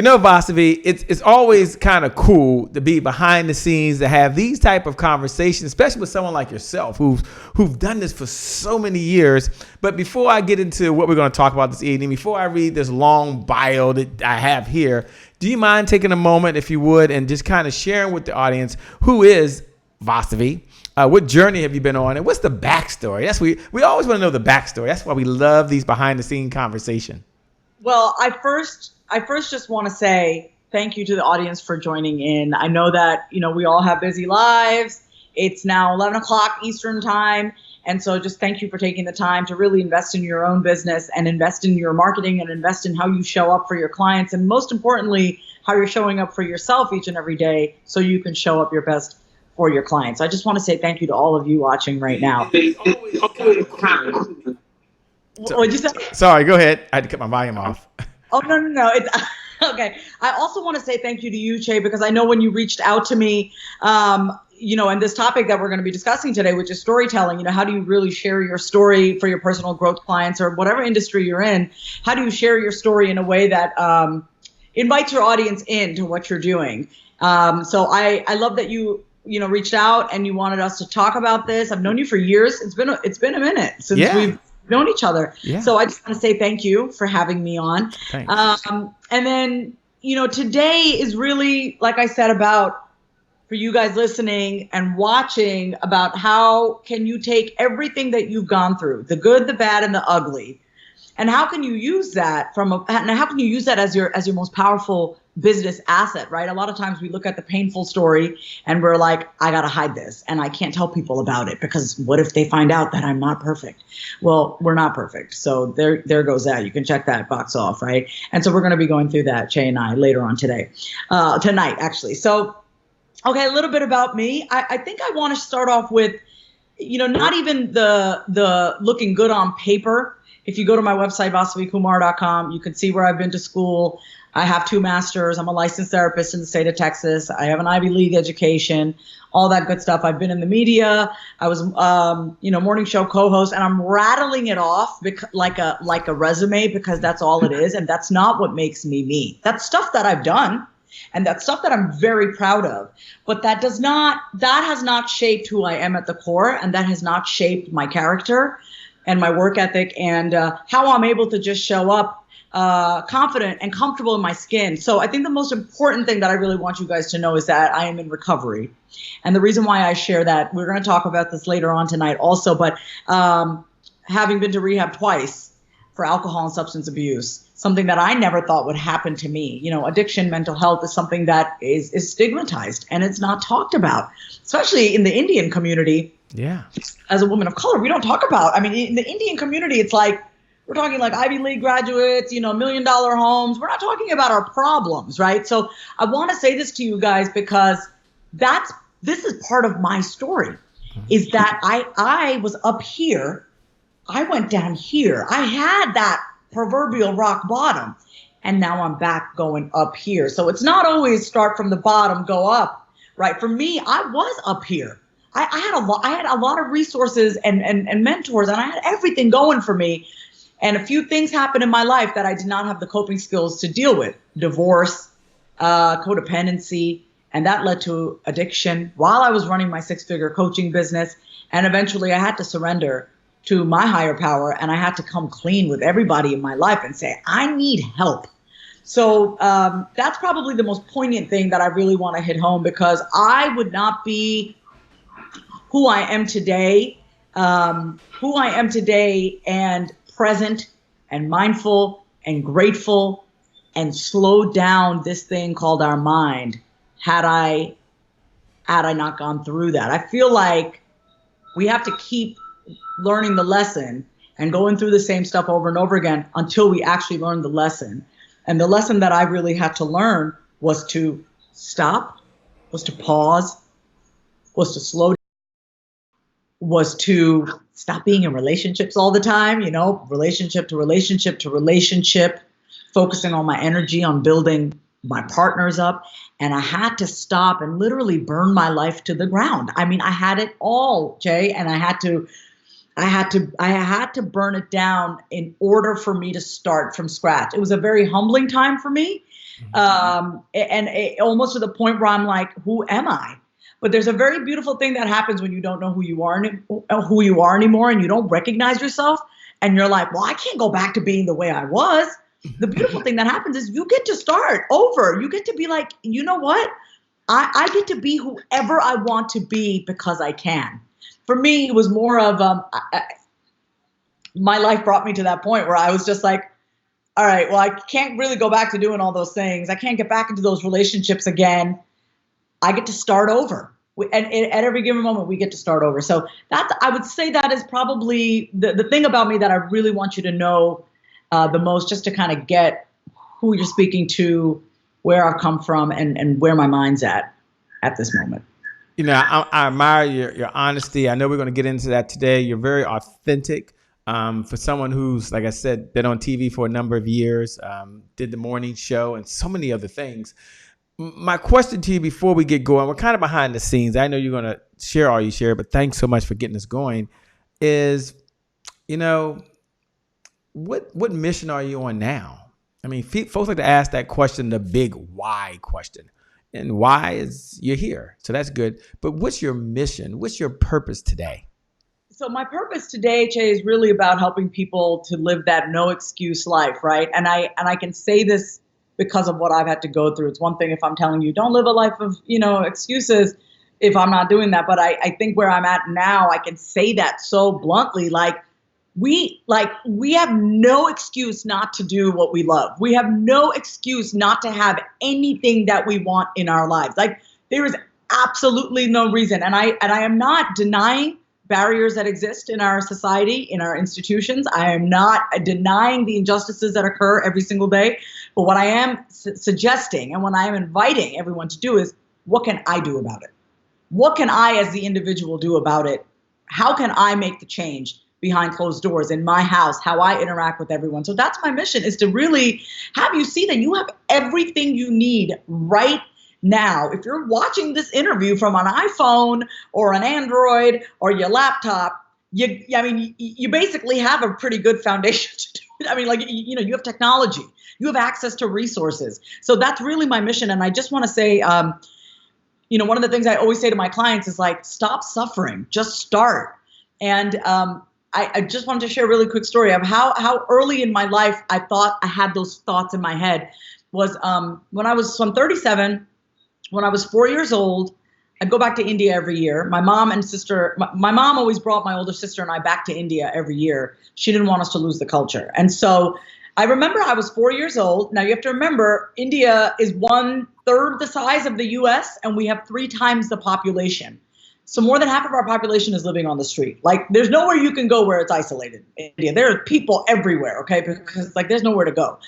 Vasavi, it's always kind of cool to be behind the scenes, to have these type of conversations, especially with someone like yourself who've done this for so many years. But before I get into what we're going to talk about this evening, before I read this long bio that I have here, do you mind taking a moment, if you would, and just kind of sharing with the audience who is Vasavi? What journey have you been on, and what's the backstory? We always want to know the backstory. That's why we love these behind the scene conversations. Well, I first just want to say thank you to the audience for joining in. I know that, we all have busy lives. It's now 11 o'clock Eastern time. And so just thank you for taking the time to really invest in your own business and invest in your marketing and invest in how you show up for your clients. And most importantly, how you're showing up for yourself each and every day so you can show up your best for your clients. I just want to say thank you to all of you watching right now. What'd you say? Sorry, go ahead. I had to cut my volume off. Oh, no. It's okay. I also want to say thank you to you, Che, because I know when you reached out to me, and this topic that we're going to be discussing today, which is storytelling, how do you really share your story for your personal growth clients or whatever industry you're in? How do you share your story in a way that invites your audience into what you're doing? So I love that you reached out and you wanted us to talk about this. I've known you for years. It's been a minute since we've known each other. Yeah. So I just want to say thank you for having me on. Thanks. And then, today is really, like I said, about for you guys listening and watching about how can you take everything that you've gone through, the good, the bad, and the ugly, and how can you use that as your most powerful business asset, right? A lot of times we look at the painful story and we're like, I got to hide this and I can't tell people about it because what if they find out that I'm not perfect? Well, we're not perfect. So there goes that. You can check that box off, right? And so we're going to be going through that, Che and I, later on tonight, actually. So, okay, a little bit about me. I think I want to start off with, not even the looking good on paper. If you go to my website, vasavikumar.com, you can see where I've been to school. I have 2 masters. I'm a licensed therapist in the state of Texas. I have an Ivy League education, all that good stuff. I've been in the media. I was, morning show co-host, and I'm rattling it off like a resume because that's all it is. And that's not what makes me me. That's stuff that I've done. And that's stuff that I'm very proud of. But that has not shaped who I am at the core. And that has not shaped my character and my work ethic and how I'm able to just show up confident and comfortable in my skin. So I think the most important thing that I really want you guys to know is that I am in recovery. And the reason why I share that, we're going to talk about this later on tonight also, but having been to rehab twice for alcohol and substance abuse, something that I never thought would happen to me. Addiction, mental health is something that is stigmatized and it's not talked about, especially in the Indian community. Yeah. As a woman of color, we don't talk about, in the Indian community, it's like, we're talking like Ivy League graduates, $1 million homes. We're not talking about our problems, right? So I want to say this to you guys because this is part of my story, is that I was up here. I went down here. I had that proverbial rock bottom, and now I'm back going up here. So it's not always start from the bottom, go up, right? For me, I was up here. I had a lot of resources and mentors, and I had everything going for me. And a few things happened in my life that I did not have the coping skills to deal with. Divorce, codependency, and that led to addiction while I was running my 6-figure coaching business. And eventually I had to surrender to my higher power, and I had to come clean with everybody in my life and say, I need help. So that's probably the most poignant thing that I really want to hit home, because I would not be who I am today, and present and mindful and grateful and slow down this thing called our mind had I not gone through that. I feel like we have to keep learning the lesson and going through the same stuff over and over again until we actually learn the lesson. And the lesson that I really had to learn was to stop, was to pause, was to slow down, was to stop being in relationships all the time, relationship to relationship to relationship, focusing on my energy on building my partners up. And I had to stop and literally burn my life to the ground. I had it all, Jay, and I had to I had to burn it down in order for me to start from scratch. It was a very humbling time for me. Almost to the point where I'm like, who am I? But there's a very beautiful thing that happens when you don't know who you are anymore, and you don't recognize yourself, and you're like, well, I can't go back to being the way I was. The beautiful thing that happens is you get to start over. You get to be like, you know what? I get to be whoever I want to be because I can. For me, it was more of my life brought me to that point where I was just like, all right, well, I can't really go back to doing all those things. I can't get back into those relationships again. I get to start over. And at every given moment, we get to start over. So I would say that is probably the thing about me that I really want you to know the most, just to kind of get who you're speaking to, where I've come from, and where my mind's at this moment. You know, I admire your honesty. I know we're going to get into that today. You're very authentic. For someone who's, like I said, been on TV for a number of years, did the morning show and so many other things. My question to you before we get going, we're kind of behind the scenes. I know you're going to share all you share, but thanks so much for getting us going. Is, you know, what mission are you on now? I mean, folks like to ask that question, the big why question. And why is you're here. So that's good. But what's your mission? What's your purpose today? So my purpose today, Che, is really about helping people to live that no excuse life, right? And I can say this because of what I've had to go through. It's one thing if I'm telling you, don't live a life of, excuses if I'm not doing that. But I think where I'm at now, I can say that so bluntly, we have no excuse not to do what we love. We have no excuse not to have anything that we want in our lives. Like, there is absolutely no reason. And I am not denying barriers that exist in our society, in our institutions. I am not denying the injustices that occur every single day. But what I am suggesting and what I am inviting everyone to do is, what can I do about it? What can I as the individual do about it? How can I make the change behind closed doors in my house, how I interact with everyone? So that's my mission, is to really have you see that you have everything you need right now. If you're watching this interview from an iPhone or an Android or your laptop, you basically have a pretty good foundation to do it. I mean, you have technology, you have access to resources. So that's really my mission. And I just want to say, one of the things I always say to my clients is stop suffering, just start. And I just wanted to share a really quick story of how early in my life I thought I had those thoughts in my head. Was when I'm 37. When I was 4 years old, I'd go back to India every year. My mom always brought my older sister and I back to India every year. She didn't want us to lose the culture. And so I remember I was 4 years old. Now you have to remember, India is 1/3 the size of the US, and we have 3 times the population. So more than half of our population is living on the street. There's nowhere you can go where it's isolated in India. There are people everywhere, okay? Because there's nowhere to go.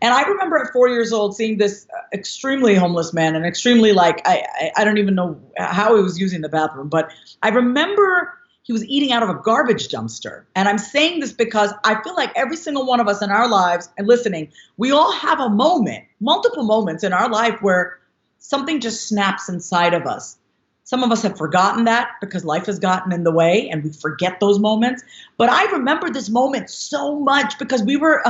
And I remember at 4 years old seeing this extremely homeless man, and extremely I don't even know how he was using the bathroom, but I remember he was eating out of a garbage dumpster. And I'm saying this because I feel like every single one of us in our lives, and listening, we all have a moment, multiple moments in our life where something just snaps inside of us. Some of us have forgotten that because life has gotten in the way and we forget those moments. But I remember this moment so much because we were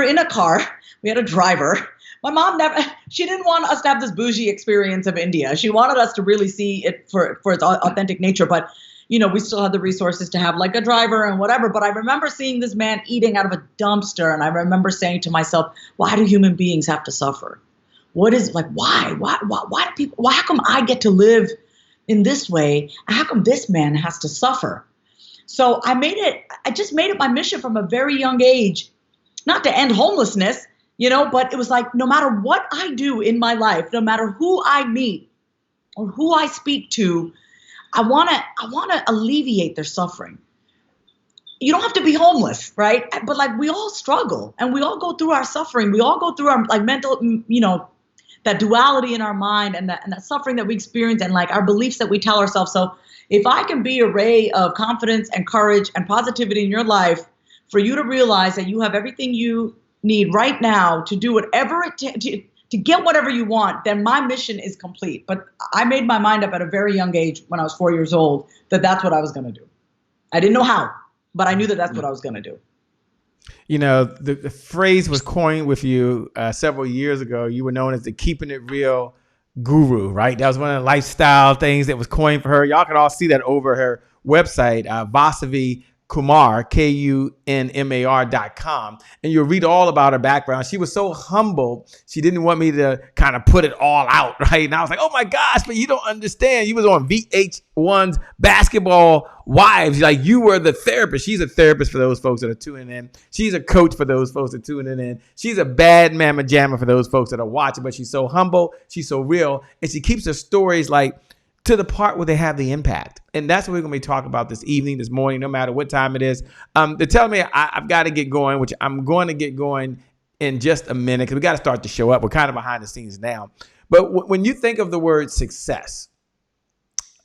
in a car. We had a driver. My mom she didn't want us to have this bougie experience of India. She wanted us to really see it for its authentic nature. But, we still had the resources to have a driver and whatever. But I remember seeing this man eating out of a dumpster. And I remember saying to myself, why do human beings have to suffer? What is why do people, how come I get to live in this way? How come this man has to suffer? So I just made it my mission from a very young age, not to end homelessness, but it was no matter what I do in my life, no matter who I meet or who I speak to, I want to alleviate their suffering. You don't have to be homeless, right? But we all struggle and we all go through our suffering. We all go through our mental, that duality in our mind and that suffering that we experience and our beliefs that we tell ourselves. So if I can be a ray of confidence and courage and positivity in your life for you to realize that you have everything you need right now to do whatever to get whatever you want, then my mission is complete. But I made my mind up at a very young age when I was 4 years old that that's what I was going to do. I didn't know how, but I knew that that's what I was going to do. You know, the phrase was coined with you several years ago. You were known as the keeping it real guru, right? That was one of the lifestyle things that was coined for her. Y'all can all see that over her website, Vasavi Kumar, KUNMAR.com. And you'll read all about her background. She was so humble. She didn't want me to kind of put it all out, right? And I was like, oh my gosh, but you don't understand. You was on VH1's Basketball Wives. Like, you were the therapist. She's a therapist for those folks that are tuning in. She's a coach for those folks that are tuning in. She's a bad mamma jamma for those folks that are watching, but she's so humble. She's so real. And she keeps her stories like to the part where they have the impact. And that's what we're going to be talking about this evening, this morning, no matter what time it is. They're telling me I've got to get going, which I'm going to get going in just a minute because we got to start to show up. We're kind of behind the scenes now. But when you think of the word success,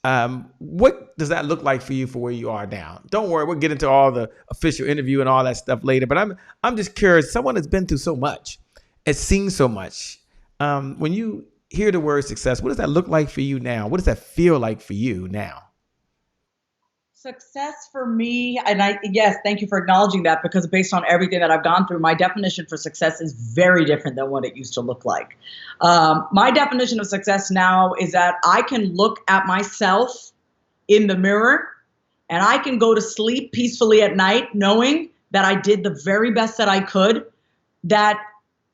what does that look like for you for where you are now? Don't worry, we'll get into all the official interview and all that stuff later. But I'm just curious, someone that's been through so much, has seen so much. When you hear the word success, what does that look like for you now? What does that feel like for you now? Success for me, and yes, thank you for acknowledging that, because based on everything that I've gone through, my definition for success is very different than what it used to look like. My definition of success now is that I can look at myself in the mirror and I can go to sleep peacefully at night knowing that I did the very best that I could, that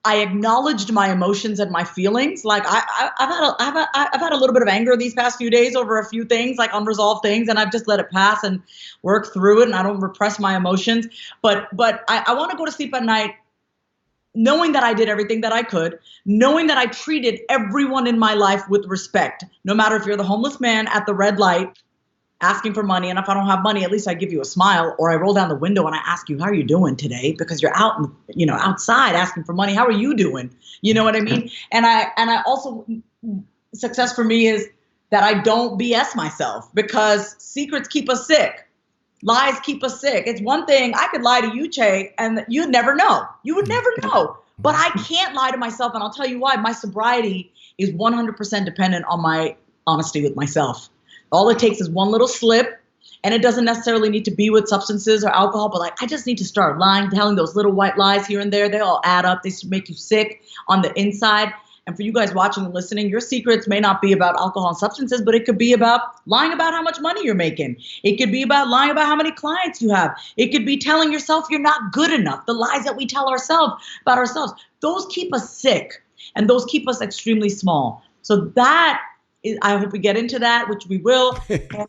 I acknowledged my emotions and my feelings. Like I've had a little bit of anger these past few days over a few things, like unresolved things, and I've just let it pass and work through it, and I don't repress my emotions. But I want to go to sleep at night knowing that I did everything that I could, knowing that I treated everyone in my life with respect, no matter if you're the homeless man at the red light asking for money, and if I don't have money, at least I give you a smile, or I roll down the window and I ask you, how are you doing today? Because you're out, outside asking for money. How are you doing? You know what I mean? And I also, success for me is that I don't BS myself, because secrets keep us sick. Lies keep us sick. It's one thing, I could lie to you, Che, and you'd never know. You would never know. But I can't lie to myself, and I'll tell you why. My sobriety is 100% dependent on my honesty with myself. All it takes is one little slip, and it doesn't necessarily need to be with substances or alcohol, but like I just need to start lying, telling those little white lies here and there. They all add up. They make you sick on the inside. And for you guys watching and listening, your secrets may not be about alcohol and substances, but it could be about lying about how much money you're making. It could be about lying about how many clients you have. It could be telling yourself you're not good enough. The lies that we tell ourselves about ourselves, those keep us sick, and those keep us extremely small. So that is, I hope we get into that, which we will. And,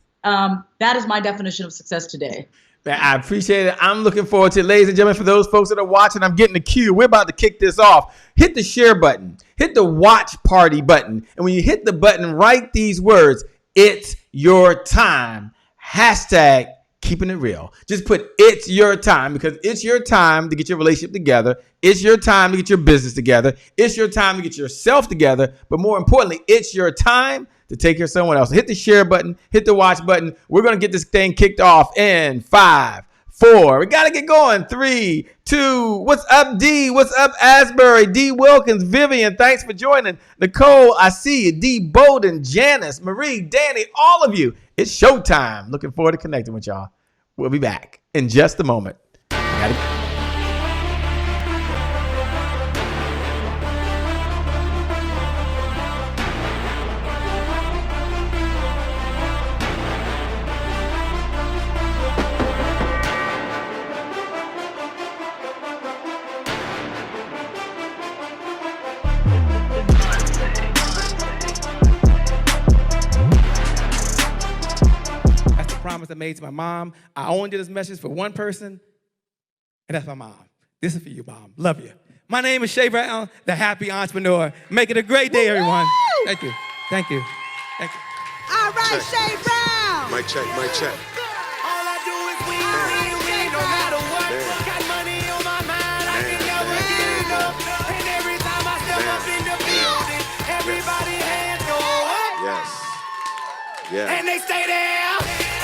that is my definition of success today. Man, I appreciate it. I'm looking forward to it. Ladies and gentlemen, for those folks that are watching, I'm getting the cue. We're about to kick this off. Hit the share button. Hit the watch party button. And when you hit the button, write these words: it's your time. Hashtag keeping it real. Just put it's your time, because it's your time to get your relationship together. It's your time to get your business together. It's your time to get yourself together. But more importantly, it's your time to take care of someone else. Hit the share button, hit the watch button. We're going to get this thing kicked off in 5, 4. We got to get going. 3, 2. What's up, D? What's up, Asbury? D. Wilkins, Vivian, thanks for joining. Nicole, I see you. D. Bowden, Janice, Marie, Danny, all of you. It's showtime. Looking forward to connecting with y'all. We'll be back in just a moment. Promise I made to my mom. I only did this message for one person, and that's my mom. This is for you, Mom. Love you. My name is Shay Brown, the happy entrepreneur. Make it a great day, everyone. Thank you. Thank you. Thank you. All right, Shay Brown. Mic check, mic check. All I do is win, no matter what. Got money on my mind, I can never get enough. And every time I step up in the building, everybody hands go up. Yes. Yeah. And they stay there.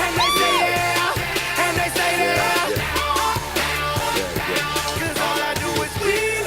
And they stay there, and they stay there. Cause all I do is win.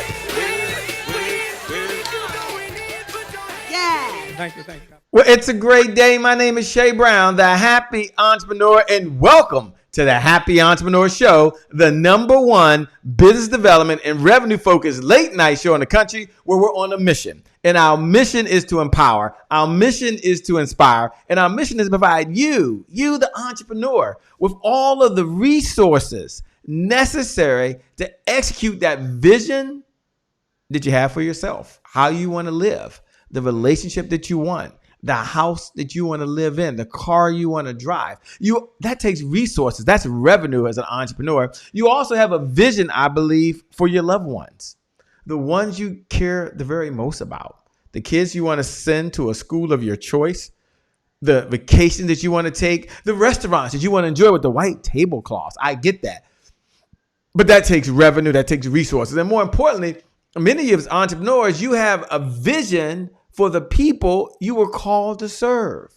Yeah. Thank you. Well, it's a great day. My name is Shay Brown, the happy entrepreneur, and welcome to the Happy Entrepreneur Show, the #1 business development and revenue focused late night show in the country, where we're on a mission. And our mission is to empower. Our mission is to inspire. And our mission is to provide you, the entrepreneur, with all of the resources necessary to execute that vision that you have for yourself, how you want to live, the relationship that you want, the house that you want to live in, the car you want to drive. That takes resources. That's revenue as an entrepreneur. You also have a vision, I believe, for your loved ones, the ones you care the very most about, the kids you want to send to a school of your choice, the vacation that you want to take, the restaurants that you want to enjoy with the white tablecloths. I get that. But that takes revenue, that takes resources. And more importantly, many of us entrepreneurs, you have a vision for the people you were called to serve.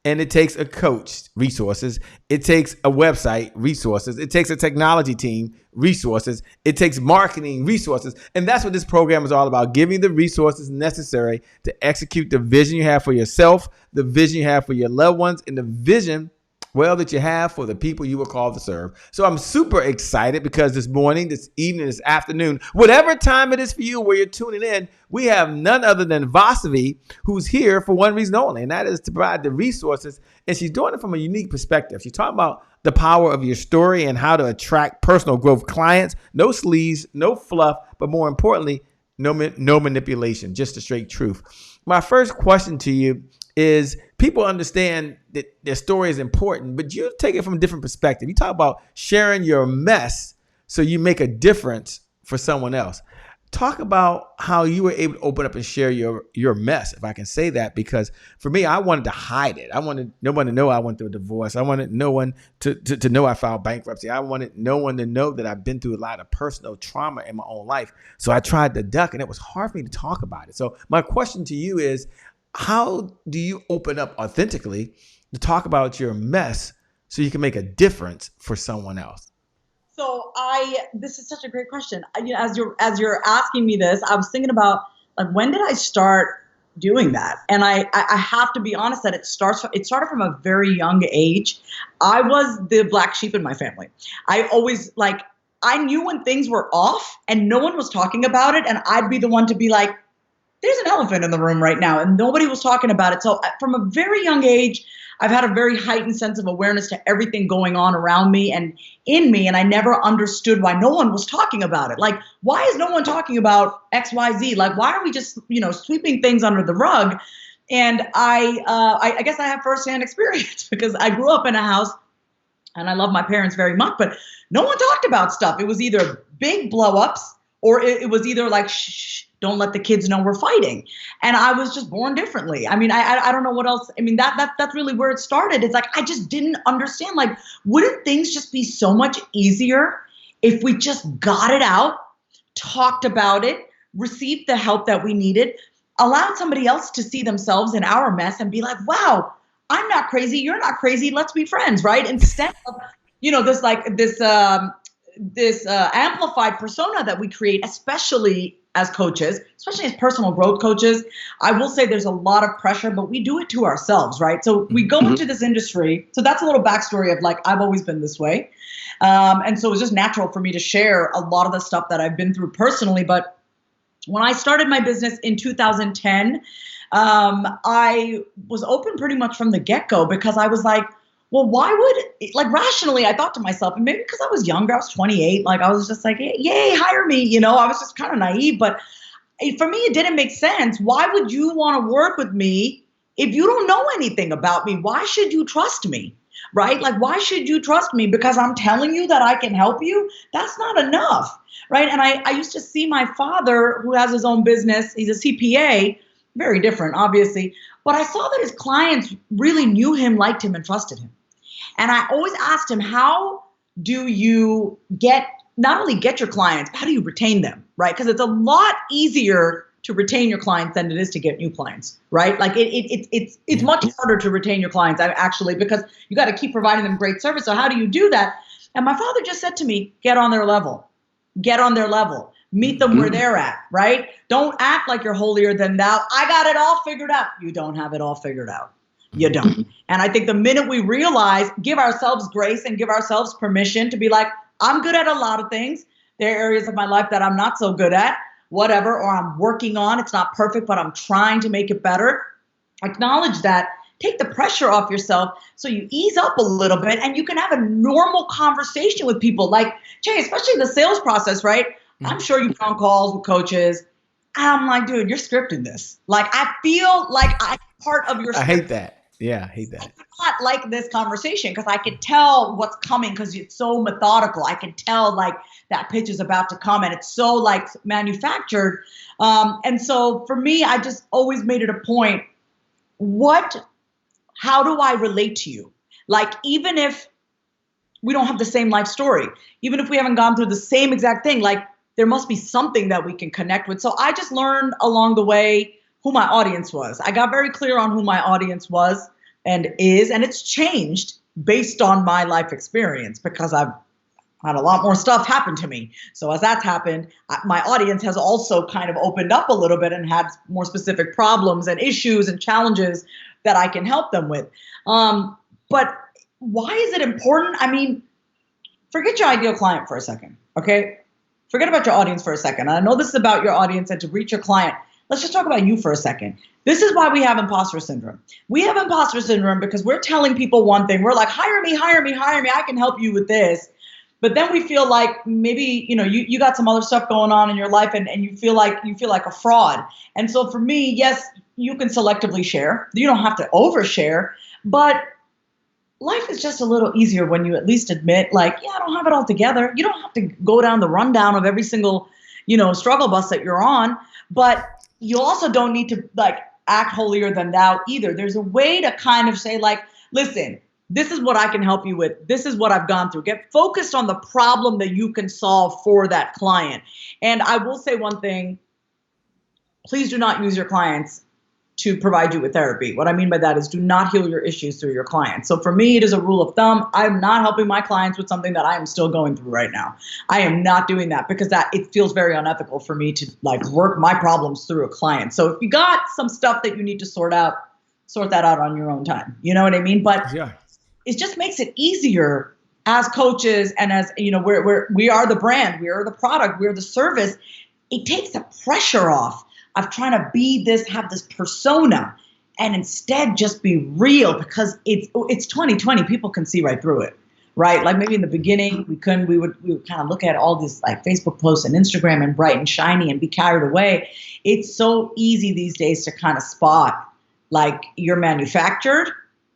And it takes a coach, resources. It takes a website, resources. It takes a technology team, resources. It takes marketing, resources. And that's what this program is all about, giving the resources necessary to execute the vision you have for yourself, the vision you have for your loved ones, and the vision, well, that you have for the people you were called to serve. So I'm super excited because this morning, this evening, this afternoon, whatever time it is for you where you're tuning in, we have none other than Vasavi, who's here for one reason only, and that is to provide the resources. And she's doing it from a unique perspective. She's talking about the power of your story and how to attract personal growth clients. No sleaze, no fluff, but more importantly, no manipulation, just the straight truth. My first question to you is, people understand that their story is important, but you take it from a different perspective. You talk about sharing your mess so you make a difference for someone else. Talk about how you were able to open up and share your mess, if I can say that, because for me, I wanted to hide it. I wanted no one to know I went through a divorce. I wanted no one to know I filed bankruptcy. I wanted no one to know that I've been through a lot of personal trauma in my own life. So I tried to duck, and it was hard for me to talk about it. So my question to you is, how do you open up authentically to talk about your mess so you can make a difference for someone else? So this is such a great question. As you're asking me this, I was thinking about, like, when did I start doing that? And I have to be honest that it started from a very young age. I was the black sheep in my family. I always, I knew when things were off and no one was talking about it, and I'd be the one to be like, there's an elephant in the room right now, and nobody was talking about it. So from a very young age, I've had a very heightened sense of awareness to everything going on around me and in me, and I never understood why no one was talking about it. Like, why is no one talking about X, Y, Z? Like, why are we just, sweeping things under the rug? And I guess I have firsthand experience because I grew up in a house, and I love my parents very much, but no one talked about stuff. It was either big blow-ups, or it was either like, shh, don't let the kids know we're fighting. And I was just born differently. I mean, I don't know what else. I mean, that's really where it started. It's like, I just didn't understand. Like, wouldn't things just be so much easier if we just got it out, talked about it, received the help that we needed, allowed somebody else to see themselves in our mess and be like, wow, I'm not crazy. You're not crazy. Let's be friends, right? Instead of, this amplified persona that we create, especially as coaches, especially as personal growth coaches. I will say there's a lot of pressure, but we do it to ourselves, right? So we go into this industry. So that's a little backstory of, like, I've always been this way. And so it was just natural for me to share a lot of the stuff that I've been through personally. But when I started my business in 2010, I was open pretty much from the get-go, because I was like, well, why would, rationally, I thought to myself, and maybe because I was younger, I was 28, I was just like, yay, hire me. I was just kind of naive, but for me, it didn't make sense. Why would you want to work with me if you don't know anything about me? Why should you trust me, right? Like, why should you trust me? Because I'm telling you that I can help you? That's not enough, right? And I used to see my father, who has his own business. He's a CPA, very different, obviously. But I saw that his clients really knew him, liked him, and trusted him. And I always asked him, how do you not only get your clients, but how do you retain them, right? Because it's a lot easier to retain your clients than it is to get new clients, right? Like, it's much harder to retain your clients, actually, because you got to keep providing them great service. So how do you do that? And my father just said to me, get on their level. Get on their level. Meet them where they're at, right? Don't act like you're holier than thou. I got it all figured out. You don't have it all figured out. You don't. And I think the minute we realize, give ourselves grace and give ourselves permission to be like, I'm good at a lot of things. There are areas of my life that I'm not so good at, whatever, or I'm working on. It's not perfect, but I'm trying to make it better. Acknowledge that. Take the pressure off yourself so you ease up a little bit and you can have a normal conversation with people. Like, Jay, especially the sales process, right? I'm sure you've been on calls with coaches. And I'm like, dude, you're scripting this. Like, I feel like I'm part of your script. I hate that. Yeah, I hate that. I do not like this conversation because I can tell what's coming because it's so methodical. I can tell like that pitch is about to come and it's so like manufactured. And so for me, I just always made it a point. How do I relate to you? Like, even if we don't have the same life story, even if we haven't gone through the same exact thing, like there must be something that we can connect with. So I just learned along the way who my audience was. I got very clear on who my audience was and is, and it's changed based on my life experience because I've had a lot more stuff happen to me. So as that's happened, my audience has also kind of opened up a little bit and had more specific problems and issues and challenges that I can help them with. But why is it important? I mean, forget your ideal client for a second, okay? Forget about your audience for a second. I know this is about your audience and to reach your client. Let's just talk about you for a second. This is why we have imposter syndrome. We have imposter syndrome because we're telling people one thing. We're like, hire me, hire me, hire me. I can help you with this. But then we feel like maybe, you got some other stuff going on in your life and you feel like a fraud. And so for me, yes, you can selectively share. You don't have to overshare, but life is just a little easier when you at least admit like, yeah, I don't have it all together. You don't have to go down the rundown of every single, struggle bus that you're on, but you also don't need to like act holier than thou either. There's a way to kind of say like, listen, this is what I can help you with. This is what I've gone through. Get focused on the problem that you can solve for that client. And I will say one thing, please do not use your clients to provide you with therapy. What I mean by that is do not heal your issues through your clients. So for me, it is a rule of thumb. I'm not helping my clients with something that I am still going through right now. I am not doing that because it feels very unethical for me to like work my problems through a client. So if you got some stuff that you need to sort that out on your own time. You know what I mean? But yeah. It just makes it easier as coaches and as, we are the brand, we are the product, we are the service. It takes the pressure off of trying to be this, have this persona, and instead just be real because it's 2020. People can see right through it, right? Like maybe in the beginning we would kind of look at all this like Facebook posts and Instagram and bright and shiny and be carried away. It's so easy these days to kind of spot like you're manufactured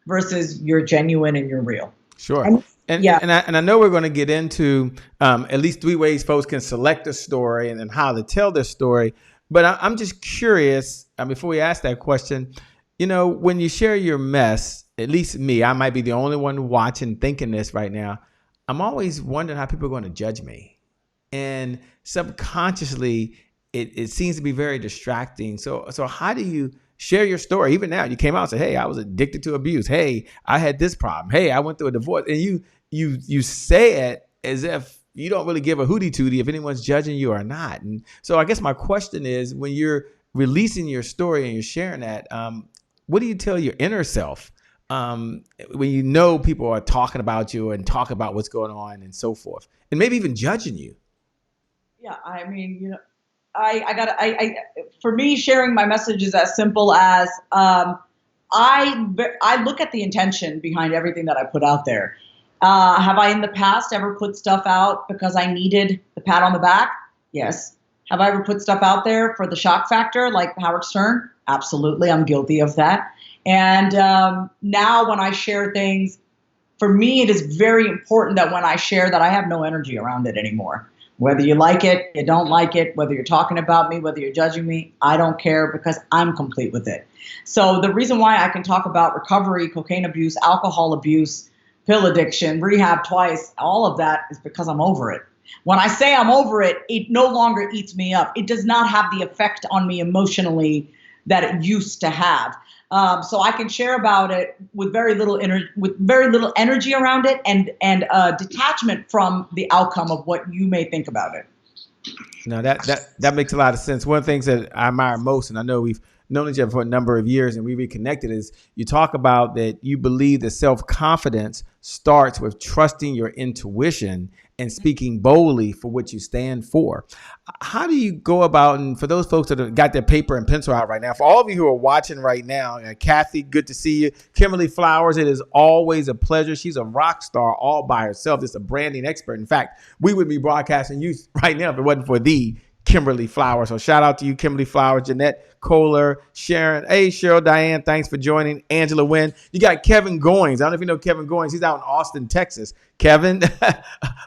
versus you're genuine and you're real. Sure. And I know we're going to get into at least 3 ways folks can select a story and how to tell their story. But I'm just curious, before we ask that question, when you share your mess, at least me, I might be the only one watching thinking this right now. I'm always wondering how people are going to judge me. And subconsciously, it seems to be very distracting. So how do you share your story? Even now, you came out and said, hey, I was addicted to abuse. Hey, I had this problem. Hey, I went through a divorce. And you say it as if you don't really give a hootie tootie if anyone's judging you or not. And so I guess my question is, when you're releasing your story and you're sharing that, what do you tell your inner self when people are talking about you and talk about what's going on and so forth, and maybe even judging you? Yeah, I mean, for me, sharing my message is as simple as I look at the intention behind everything that I put out there. Have I in the past ever put stuff out because I needed the pat on the back? Yes. Have I ever put stuff out there for the shock factor like Howard Stern? Absolutely. I'm guilty of that. And now when I share things, for me, it is very important that when I share that I have no energy around it anymore. Whether you like it, you don't like it, whether you're talking about me, whether you're judging me, I don't care because I'm complete with it. So the reason why I can talk about recovery, cocaine abuse, alcohol abuse, pill addiction, rehab twice, all of that is because I'm over it. When I say I'm over it, it no longer eats me up. It does not have the effect on me emotionally that it used to have. So I can share about it with very little energy around it and detachment from the outcome of what you may think about it. No, that makes a lot of sense. One of the things that I admire most, and I know we've known each other for a number of years and we reconnected, is you talk about that you believe that self-confidence starts with trusting your intuition and speaking boldly for what you stand for. How do you go about, and for those folks that have got their paper and pencil out right now, for all of you who are watching right now, Kathy, good to see you. Kimberly Flowers, it is always a pleasure. She's a rock star all by herself. Just a branding expert. In fact, we would be broadcasting you right now if it wasn't for the Kimberly Flowers. So shout out to you, Kimberly Flowers, Jeanette Kohler, Sharon. Hey, Cheryl, Diane, thanks for joining. Angela Wynn. You got Kevin Goings. I don't know if you know Kevin Goings. He's out in Austin, Texas. Kevin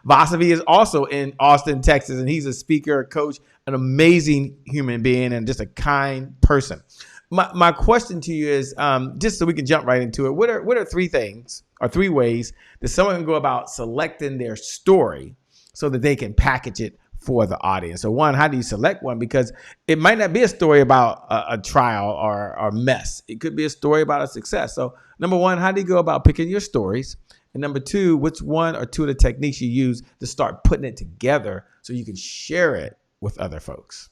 Vasavi is also in Austin, Texas, and he's a speaker, a coach, an amazing human being, and just a kind person. My question to you is, just so we can jump right into it, what are three things or three ways that someone can go about selecting their story so that they can package it for the audience? So one, how do you select one? Because it might not be a story about a trial or a mess. It could be a story about a success. So number one, how do you go about picking your stories? And number two, which one or two of the techniques you use to start putting it together so you can share it with other folks?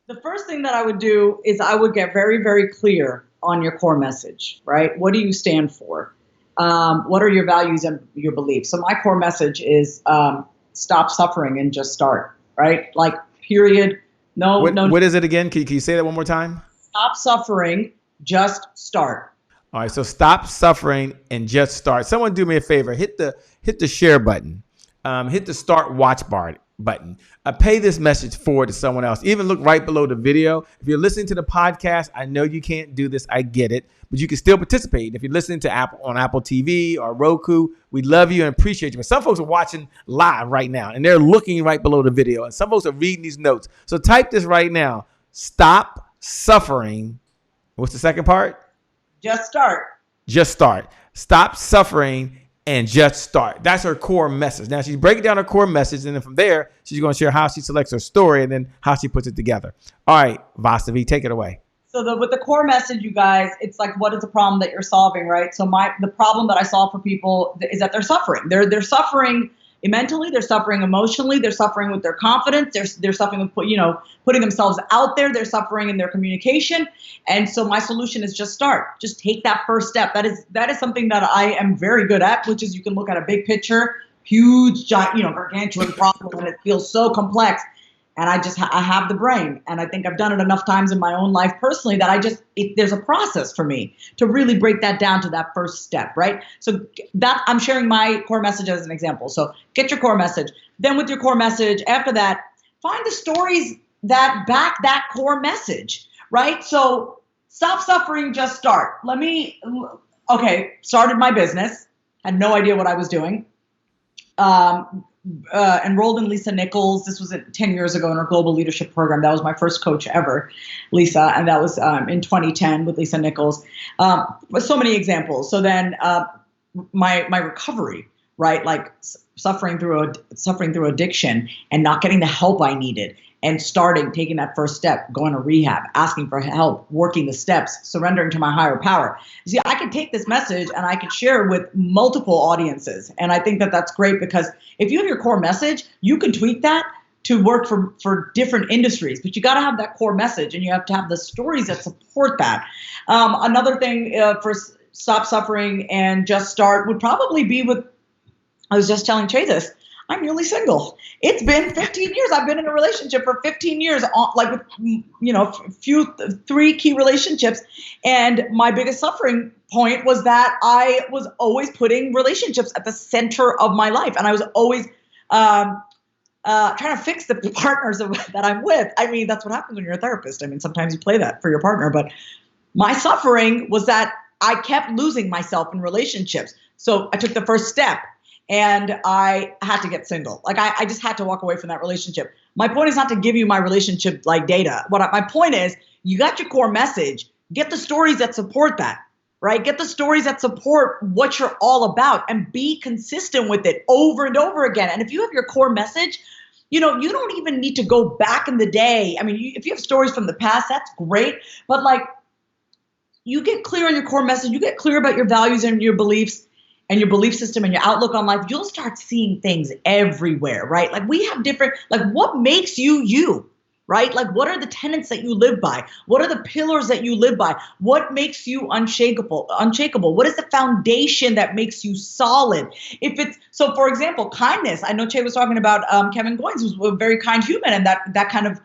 The first thing that I would do is I would get very, very clear on your core message, right? What do you stand for? What are your values and your beliefs? So my core message is stop suffering and just start, right? Like, period. No. What is it again? Can you say that one more time? Stop suffering, just start. All right, so stop suffering and just start. Someone do me a favor. Hit the share button. Hit the start watch bar button. Pay this message forward to someone else. Even look right below the video. If you're listening to the podcast, I know you can't do this. I get it. But you can still participate. If you're listening to Apple TV or Roku, we love you and appreciate you. But some folks are watching live right now, and they're looking right below the video. And some folks are reading these notes. So type this right now. Stop suffering. What's the second part? Just start. Just start. Stop suffering and just start. That's her core message. Now she's breaking down her core message, and then from there, she's going to share how she selects her story and then how she puts it together. All right, Vasavi, take it away. So with the core message, you guys, it's like, what is the problem that you're solving, right? So the problem that I solve for people is that they're suffering. They're suffering mentally, they're suffering emotionally, they're suffering with their confidence, they're suffering with putting themselves out there, they're suffering in their communication. And so my solution is just start. Just take that first step. That is something that I am very good at, which is you can look at a big picture, huge, giant, gargantuan problem, and it feels so complex. And I have the brain, and I think I've done it enough times in my own life personally that there's a process for me to really break that down to that first step, right? So that I'm sharing my core message as an example. So get your core message. Then with your core message, after that, find the stories that back that core message, right? So stop suffering, just start. Started my business, had no idea what I was doing. Enrolled in Lisa Nichols. This was 10 years ago in her global leadership program. That was my first coach ever, Lisa. And that was in 2010 with Lisa Nichols. But so many examples. So then my recovery, right? Like suffering through addiction and not getting the help I needed, and taking that first step, going to rehab, asking for help, working the steps, surrendering to my higher power. See, I can take this message and I can share it with multiple audiences. And I think that that's great, because if you have your core message, you can tweak that to work for different industries, but you got to have that core message, and you have to have the stories that support that. Another thing for stop suffering and just start would probably be I was just telling Trey this, I'm newly single. It's been 15 years. I've been in a relationship for 15 years, with 3 key relationships. And my biggest suffering point was that I was always putting relationships at the center of my life. And I was always trying to fix the partners that I'm with. I mean, that's what happens when you're a therapist. I mean, sometimes you play that for your partner. But my suffering was that I kept losing myself in relationships. So I took the first step. And I had to get single. Like I just had to walk away from that relationship. My point is not to give you my relationship like data. My point is, you got your core message. Get the stories that support that, right? Get the stories that support what you're all about, and be consistent with it over and over again. And if you have your core message, you don't even need to go back in the day. I mean, if you have stories from the past, that's great. But you get clear on your core message. You get clear about your values and your beliefs. and your belief system and your outlook on life, you'll start seeing things everywhere, right? Like we have different, like what makes you you, right? Like what are the tenets that you live by? What are the pillars that you live by? What makes you unshakable? What is the foundation that makes you solid? If it's, so for example, kindness, I know Che was talking about Kevin Goins, who's a very kind human, and that kind of,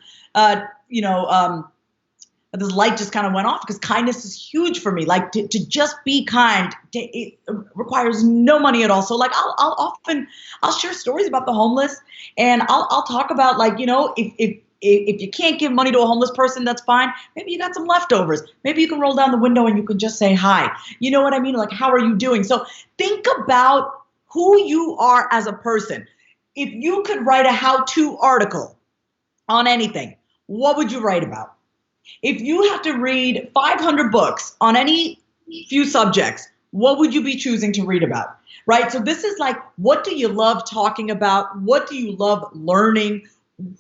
this light just kind of went off because kindness is huge for me. Like to just be kind, it requires no money at all. So like I'll share stories about the homeless, and I'll talk about like, if you can't give money to a homeless person, that's fine. Maybe you got some leftovers. Maybe you can roll down the window and you can just say hi. You know what I mean? Like, how are you doing? So think about who you are as a person. If you could write a how-to article on anything, what would you write about? If you have to read 500 books on any few subjects, what would you be choosing to read about, right? So this is like, what do you love talking about? What do you love learning?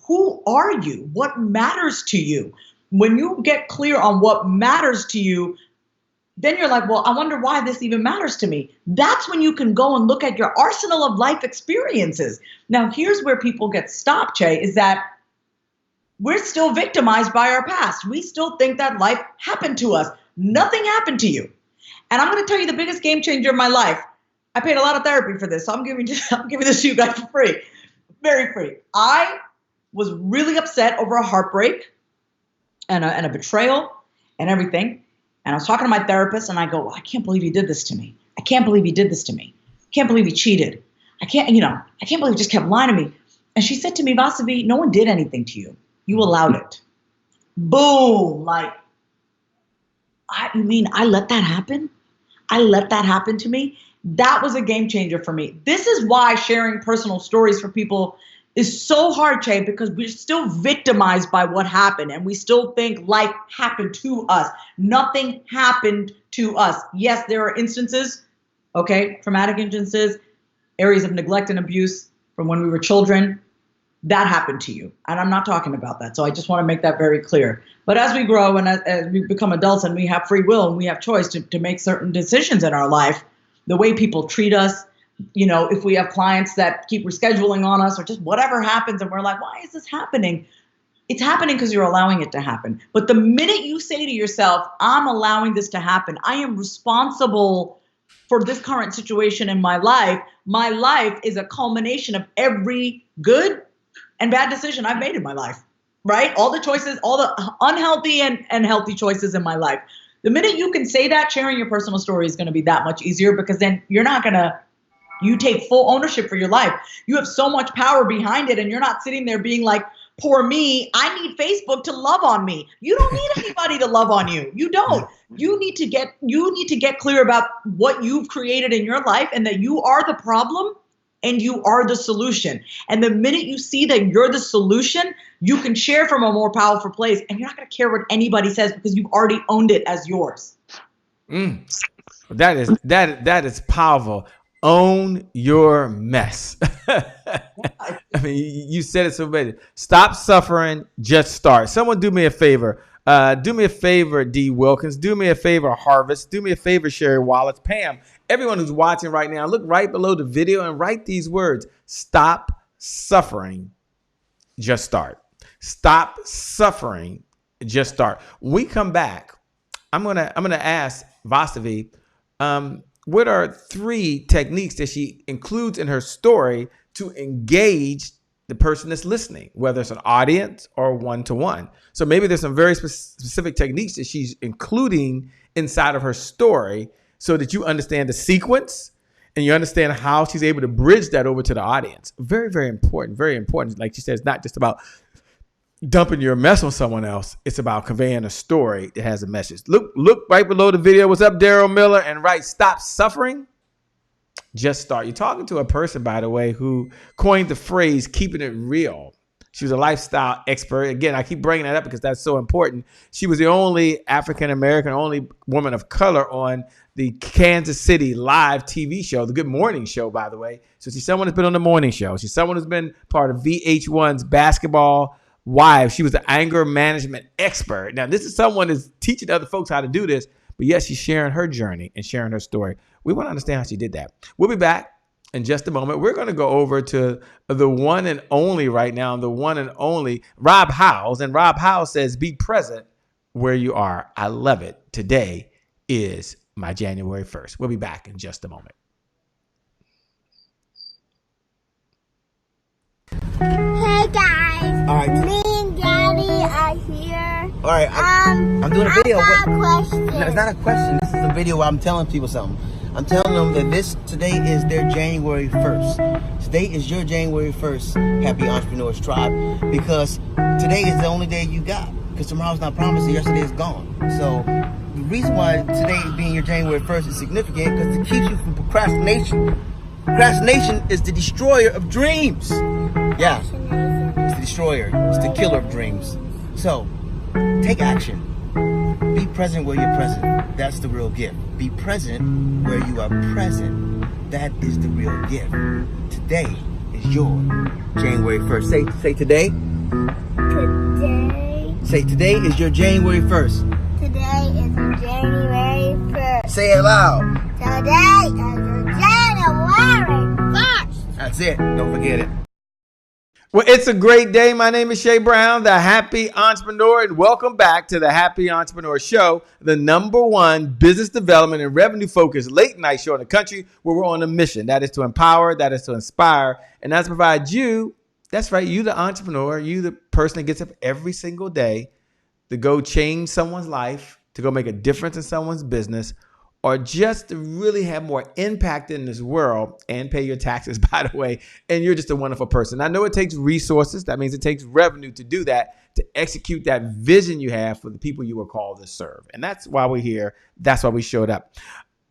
Who are you? What matters to you? When you get clear on what matters to you, then you're like, well, I wonder why this even matters to me. That's when you can go and look at your arsenal of life experiences. Now, here's where people get stopped, Che, is that we're still victimized by our past. We still think that life happened to us. Nothing happened to you. And I'm going to tell you the biggest game changer of my life. I paid a lot of therapy for this, so I'm giving this to you guys for free. Very free. I was really upset over a heartbreak and a betrayal and everything. And I was talking to my therapist, and I go, well, I can't believe he did this to me. I can't believe he did this to me. I can't believe he cheated. I can't believe he just kept lying to me. And she said to me, Vasavi, no one did anything to you. You allowed it. Boom. Like, you mean I let that happen? I let that happen to me? That was a game changer for me. This is why sharing personal stories for people is so hard, Che, because we're still victimized by what happened, and we still think life happened to us. Nothing happened to us. Yes, there are instances, traumatic instances, areas of neglect and abuse from when we were children. That happened to you. And I'm not talking about that. So I just want to make that very clear. But as we grow and as we become adults and we have free will and we have choice to make certain decisions in our life, the way people treat us, if we have clients that keep rescheduling on us or just whatever happens and we're like, why is this happening? It's happening because you're allowing it to happen. But the minute you say to yourself, I'm allowing this to happen, I am responsible for this current situation in my life is a culmination of every good and bad decision I've made in my life, right? All the choices, all the unhealthy and healthy choices in my life. The minute you can say that, sharing your personal story is going to be that much easier because then you take full ownership for your life. You have so much power behind it and you're not sitting there being like, poor me, I need Facebook to love on me. You don't need anybody to love on you. You don't. You need to get clear about what you've created in your life and that you are the problem and you are the solution. And the minute you see that you're the solution, you can share from a more powerful place and you're not going to care what anybody says because you've already owned it as yours. That is powerful. Own your mess. I mean, you said it so bad. Stop suffering, just start. Someone do me a favor. Do me a favor, D. Wilkins. Do me a favor, Harvest. Do me a favor, Sherry Wallace. Pam, everyone who's watching right now, look right below the video and write these words. Stop suffering, just start. Stop suffering, just start. When we come back, I'm gonna ask Vasavi, what are 3 techniques that she includes in her story to engage the person that's listening, whether it's an audience or one-to-one. So maybe there's some very specific techniques that she's including inside of her story so that you understand the sequence and you understand how she's able to bridge that over to the audience. Very, very important, very important. Like she said, it's not just about dumping your mess on someone else. It's about conveying a story that has a message. Look right below the video. What's up, Daryl Miller? And write, stop suffering, just start. You're talking to a person, by the way, who coined the phrase, keeping it real. She was a lifestyle expert. Again, I keep bringing that up because that's so important. She was the only African-American, only woman of color on the Kansas City live TV show, the Good Morning Show, by the way. So she's someone who's been on the morning show. She's someone who's been part of VH1's Basketball Wives. She was an anger management expert. Now, this is someone who's teaching other folks how to do this, but yet she's sharing her journey and sharing her story. We want to understand how she did that. We'll be back in just a moment. We're going to go over to the one and only right now, the one and only Rob Howes. And Rob Howes says, be present where you are. I love it. Today is my January 1st. We'll be back in just a moment. Hey guys, All right. me and Daddy are here. All right, I'm doing a video. I got a question. No, it's not a question. This is a video where I'm telling people something. I'm telling them that today is their January 1st. Today is your January 1st, Happy Entrepreneurs Tribe, because today is the only day you got. Because tomorrow's not promised and yesterday is gone. So the reason why today being your January 1st is significant because it keeps you from procrastination. Procrastination is the destroyer of dreams. Yeah, it's the destroyer. It's the killer of dreams. So, take action. Be present where you're present. That's the real gift. Be present where you are present. That is the real gift. Today is your January 1st. Say today. Today. Say today is your January 1st. Today is January 1st. Say it loud. Today is January 1st. That's it. Don't forget it. Well, it's a great day. My name is Shay Brown, the Happy Entrepreneur, and welcome back to the Happy Entrepreneur Show, the #1 business development and revenue-focused late-night show in the country where we're on a mission. That is to empower, that is to inspire, and that's to provide you, that's right, you the entrepreneur, you the person that gets up every single day to go change someone's life, to go make a difference in someone's business, or just to really have more impact in this world and pay your taxes, by the way, and you're just a wonderful person. I know it takes resources. That means it takes revenue to do that, to execute that vision you have for the people you were called to serve. And that's why we're here. That's why we showed up.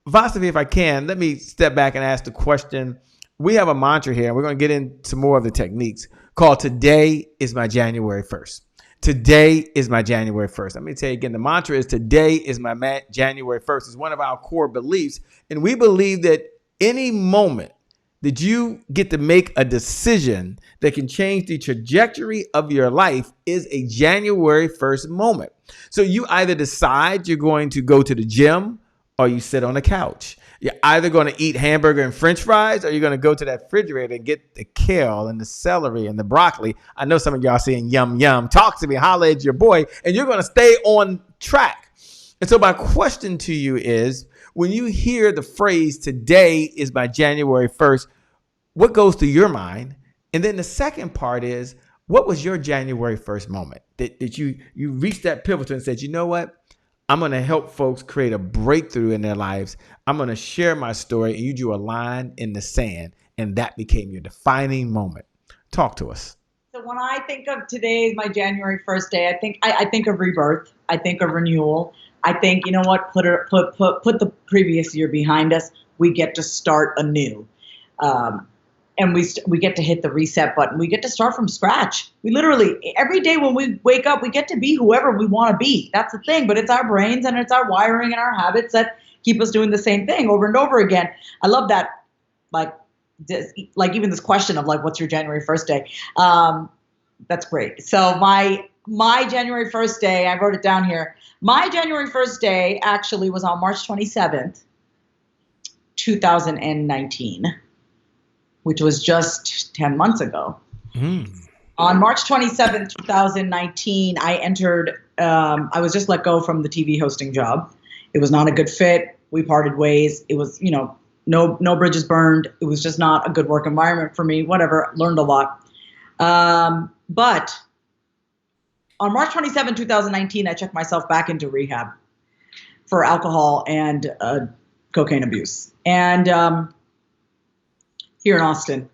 Vasavi, if I can, let me step back and ask the question. We have a mantra here, and we're going to get into more of the techniques called Today is my January 1st. Today is my January 1st. Let me tell you again, the mantra is today is my January 1st. It's one of our core beliefs. And we believe that any moment that you get to make a decision that can change the trajectory of your life is a January 1st moment. So you either decide you're going to go to the gym or you sit on the couch. You're either going to eat hamburger and french fries or you're going to go to that refrigerator and get the kale and the celery and the broccoli. I know some of y'all saying yum, yum. Talk to me, holla at your boy, and you're going to stay on track. And so my question to you is, when you hear the phrase, today is my January 1st, what goes through your mind? And then the second part is, what was your January 1st moment that you reached that pivotal and said, you know what? I'm going to help folks create a breakthrough in their lives. I'm going to share my story, and you drew a line in the sand, and that became your defining moment. Talk to us. So when I think of today as my January 1st day, I think of rebirth. I think of renewal. I think, you know what, put the previous year behind us. We get to start anew. And we get to hit the reset button. We get to start from scratch. We literally, every day when we wake up, we get to be whoever we want to be. That's the thing. But it's our brains and it's our wiring and our habits that keep us doing the same thing over and over again. I love that. Like even this question of like, what's your January 1st day? That's great. So my January 1st day, I wrote it down here. My January 1st day actually was on March 27th, 2019. Which was just 10 months ago. On March 27th, 2019, I entered, I was just let go from the TV hosting job. It was not a good fit. We parted ways. It was, no bridges burned. It was just not a good work environment for me, whatever, learned a lot. But on March 27, 2019, I checked myself back into rehab for alcohol and cocaine abuse. And here in Austin.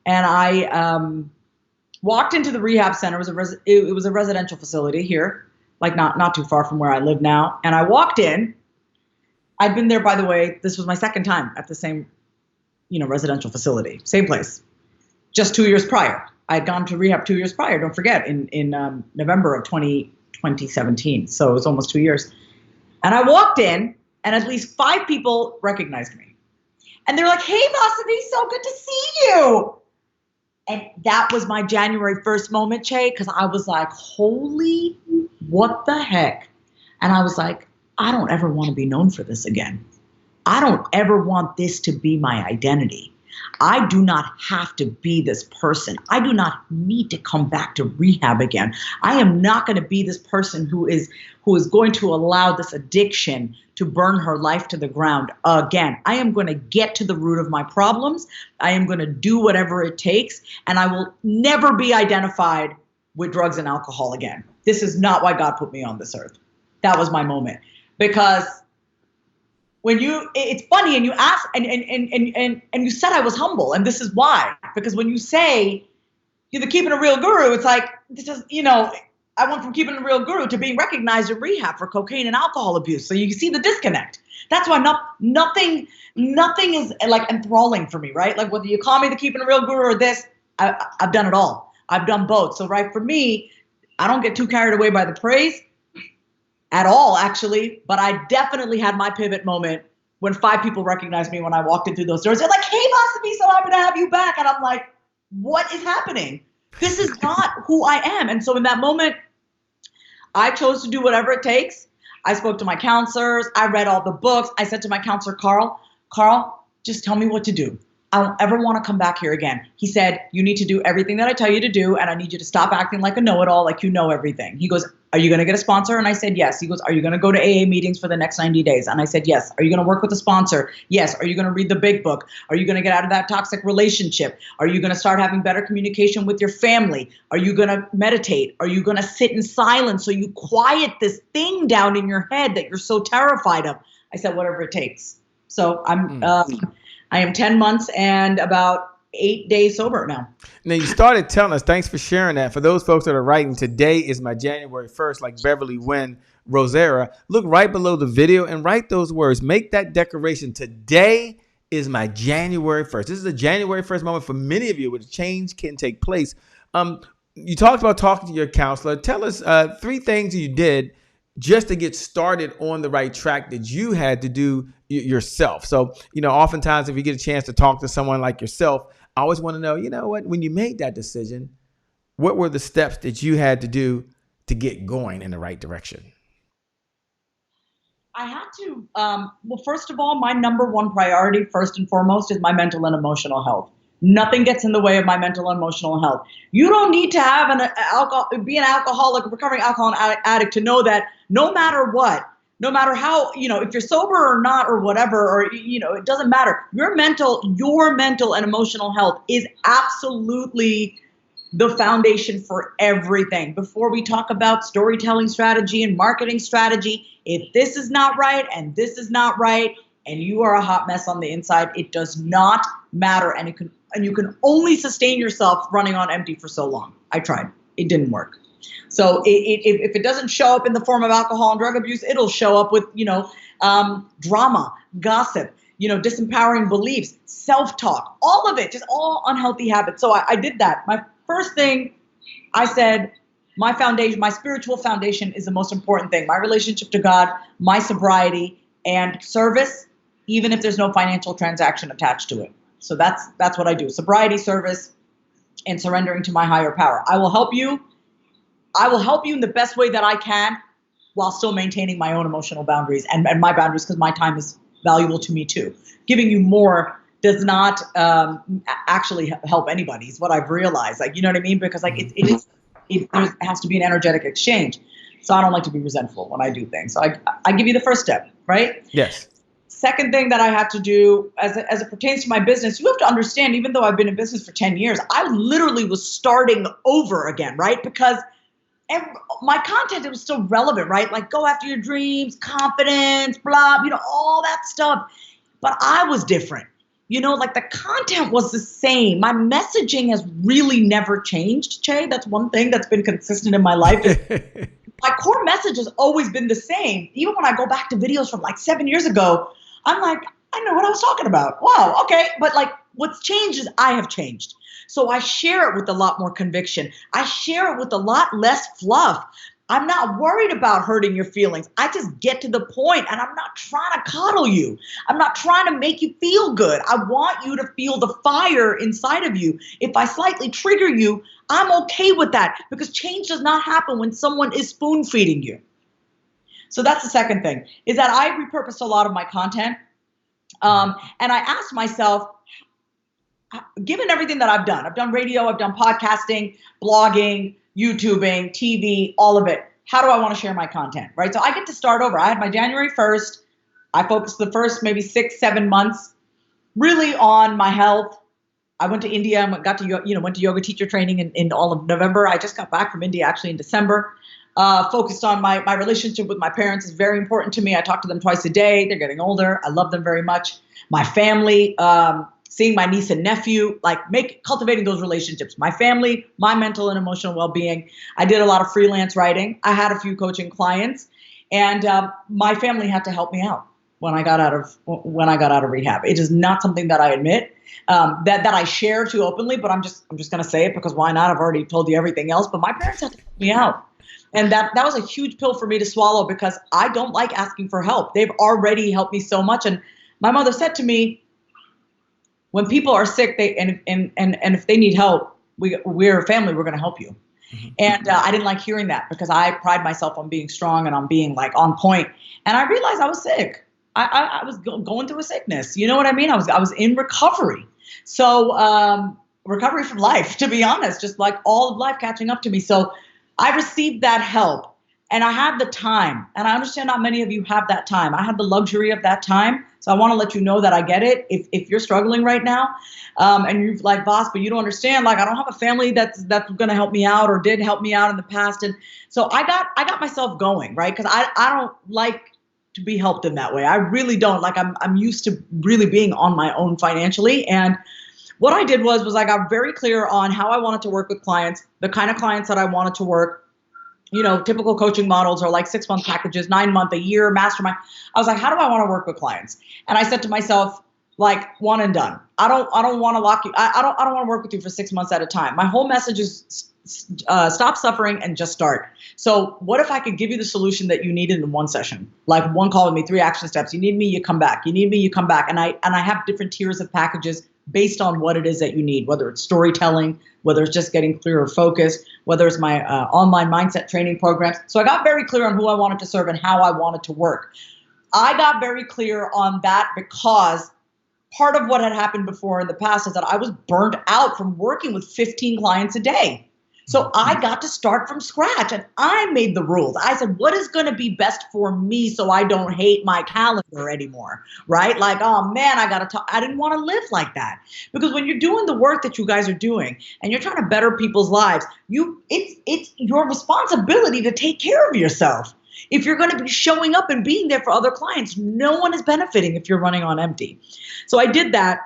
And I walked into the rehab center. It was a residential facility here, like not too far from where I live now. And I walked in. I'd been there, by the way, this was my second time at the same, residential facility, same place, just 2 years prior. I had gone to rehab 2 years prior, don't forget, in November of 2017. So it was almost 2 years. And I walked in, and at least 5 people recognized me. And they're like, hey, Vasavi, so good to see you. And that was my January 1st moment, Che, because I was like, holy, what the heck? And I was like, I don't ever want to be known for this again. I don't ever want this to be my identity. I do not have to be this person. I do not need to come back to rehab again. I am not going to be this person who is going to allow this addiction to burn her life to the ground again. I am going to get to the root of my problems. I am going to do whatever it takes, and I will never be identified with drugs and alcohol again. This is not why God put me on this earth. That was my moment. Because it's funny, and you ask, and you said I was humble, and this is why. Because when you say you're the keeping a real guru, it's like, this is, I went from keeping a real guru to being recognized in rehab for cocaine and alcohol abuse. So you see the disconnect. That's why nothing is like enthralling for me, right? Like whether you call me the keeping a real guru or this, I've done it all. I've done both. So right, for me, I don't get too carried away by the praise at all, actually. But I definitely had my pivot moment when 5 people recognized me when I walked in through those doors. They're like, "Hey, Vasavi, so happy to have you back." And I'm like, what is happening? This is not who I am. And so in that moment, I chose to do whatever it takes. I spoke to my counselors. I read all the books. I said to my counselor, Carl, just tell me what to do. I don't ever want to come back here again. He said, you need to do everything that I tell you to do, and I need you to stop acting like a know-it-all, like you know everything. He goes, are you going to get a sponsor? And I said, yes. He goes, are you going to go to AA meetings for the next 90 days? And I said, yes. Are you going to work with a sponsor? Yes. Are you going to read the big book? Are you going to get out of that toxic relationship? Are you going to start having better communication with your family? Are you going to meditate? Are you going to sit in silence so you quiet this thing down in your head that you're so terrified of? I said, whatever it takes. So I am 10 months and about 8 days sober now. Now, you started telling us, thanks for sharing that. For those folks that are writing, today is my January 1st, like Beverly Wynn Rosera. Look right below the video and write those words. Make that declaration. Today is my January 1st. This is a January 1st moment for many of you where change can take place. You talked about talking to your counselor. Tell us 3 things you did just to get started on the right track that you had to do yourself. So, oftentimes if you get a chance to talk to someone like yourself, I always want to know, what, when you made that decision, what were the steps that you had to do to get going in the right direction? I had to, well, first of all, my number one priority, first and foremost, is my mental and emotional health. Nothing gets in the way of my mental and emotional health. You don't need to have be an alcoholic, a recovering alcohol addict to know that no matter what, no matter how, if you're sober or not or whatever, or, it doesn't matter. Your mental and emotional health is absolutely the foundation for everything. Before we talk about storytelling strategy and marketing strategy, if this is not right and this is not right, and you are a hot mess on the inside, it does not matter. And you can only sustain yourself running on empty for so long. I tried. It didn't work. So if it doesn't show up in the form of alcohol and drug abuse, it'll show up with, drama, gossip, disempowering beliefs, self-talk, all of it, just all unhealthy habits. So I did that. My first thing, I said, my foundation, my spiritual foundation is the most important thing. My relationship to God, my sobriety, and service, even if there's no financial transaction attached to it. So that's what I do. Sobriety, service, and surrendering to my higher power. I will help you in the best way that I can while still maintaining my own emotional boundaries and my boundaries, because my time is valuable to me too. Giving you more does not actually help anybody is what I've realized. Like, you know what I mean? Because like there has to be an energetic exchange. So I don't like to be resentful when I do things. So I give you the first step, right? Yes. Second thing that I had to do as it pertains to my business, you have to understand, even though I've been in business for 10 years, I literally was starting over again, right? Because my content, it was still relevant, right? Like go after your dreams, confidence, blah, all that stuff. But I was different. Like the content was the same. My messaging has really never changed, Che. That's one thing that's been consistent in my life. My core message has always been the same. Even when I go back to videos from like 7 years ago, I'm like, I know what I was talking about. Wow, okay. But like what's changed is I have changed. So I share it with a lot more conviction. I share it with a lot less fluff. I'm not worried about hurting your feelings. I just get to the point, and I'm not trying to coddle you. I'm not trying to make you feel good. I want you to feel the fire inside of you. If I slightly trigger you, I'm okay with that, because change does not happen when someone is spoon feeding you. So that's the second thing, is that I repurposed a lot of my content. And I asked myself, given everything that I've done radio, I've done podcasting, blogging, YouTubing, TV, all of it. How do I want to share my content, right? So I get to start over. I had my January 1st. I focused the first maybe 6-7 months really on my health. I went to India and went to yoga teacher training in all of November. I just got back from India actually in December. Focused on my relationship with my parents is very important to me. I talk to them twice a day. They're getting older. I love them very much. My family, seeing my niece and nephew, cultivating those relationships. My family, my mental and emotional well-being. I did a lot of freelance writing. I had a few coaching clients, and my family had to help me out when I got out of rehab. It is not something that I admit, that I share too openly, but I'm just going to say it because why not? I've already told you everything else, but my parents had to help me out. And that was a huge pill for me to swallow because I don't like asking for help. They've already helped me so much. And my mother said to me, when people are sick, and if they need help, we're a family, we're going to help you. Mm-hmm. And I didn't like hearing that because I pride myself on being strong and on being on point. And I realized I was sick. I was going through a sickness. You know what I mean? I was in recovery. So recovery from life, to be honest, just like all of life catching up to me. So I received that help. And I had the time, and I understand not many of you have that time. I had the luxury of that time. So I want to let you know that I get it. If you're struggling right now, and you're like, Vas, but you don't understand, I don't have a family that's going to help me out or did help me out in the past. And so I got myself going, right? Because I don't like to be helped in that way. I really don't. I'm used to really being on my own financially. And what I did was I got very clear on how I wanted to work with clients, the kind of clients that I wanted to work. Typical coaching models are 6-month packages, 9-month, a year, mastermind. I was like, how do I want to work with clients? And I said to myself, one and done. I don't want to lock you. I don't want to work with you for 6 months at a time. My whole message is stop suffering and just start. So what if I could give you the solution that you needed in one session? One call with me, 3 action steps. You need me, you come back. You need me, you come back. And I have different tiers of packages based on what it is that you need, whether it's storytelling, whether it's just getting clearer focus, whether it's my online mindset training programs. So I got very clear on who I wanted to serve and how I wanted to work. I got very clear on that because part of what had happened before in the past is that I was burnt out from working with 15 clients a day. So I got to start from scratch and I made the rules. I said, what is going to be best for me so I don't hate my calendar anymore, right? Oh man, I got to talk. I didn't want to live like that because when you're doing the work that you guys are doing and you're trying to better people's lives, it's your responsibility to take care of yourself. If you're going to be showing up and being there for other clients, no one is benefiting if you're running on empty. So I did that.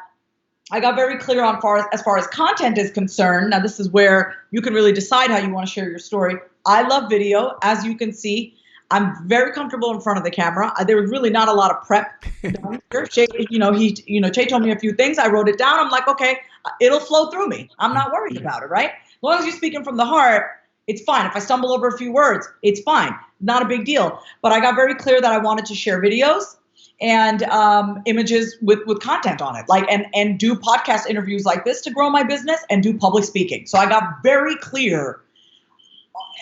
I got very clear on as far as content is concerned. Now, this is where you can really decide how you want to share your story. I love video. As you can see, I'm very comfortable in front of the camera. There was really not a lot of prep done here. Shay, Shay told me a few things. I wrote it down. I'm like, okay, it'll flow through me. I'm not worried about it, right? As long as you're speaking from the heart, it's fine. If I stumble over a few words, it's fine. Not a big deal. But I got very clear that I wanted to share videos and images with content on it, and do podcast interviews like this to grow my business and do public speaking. So I got very clear,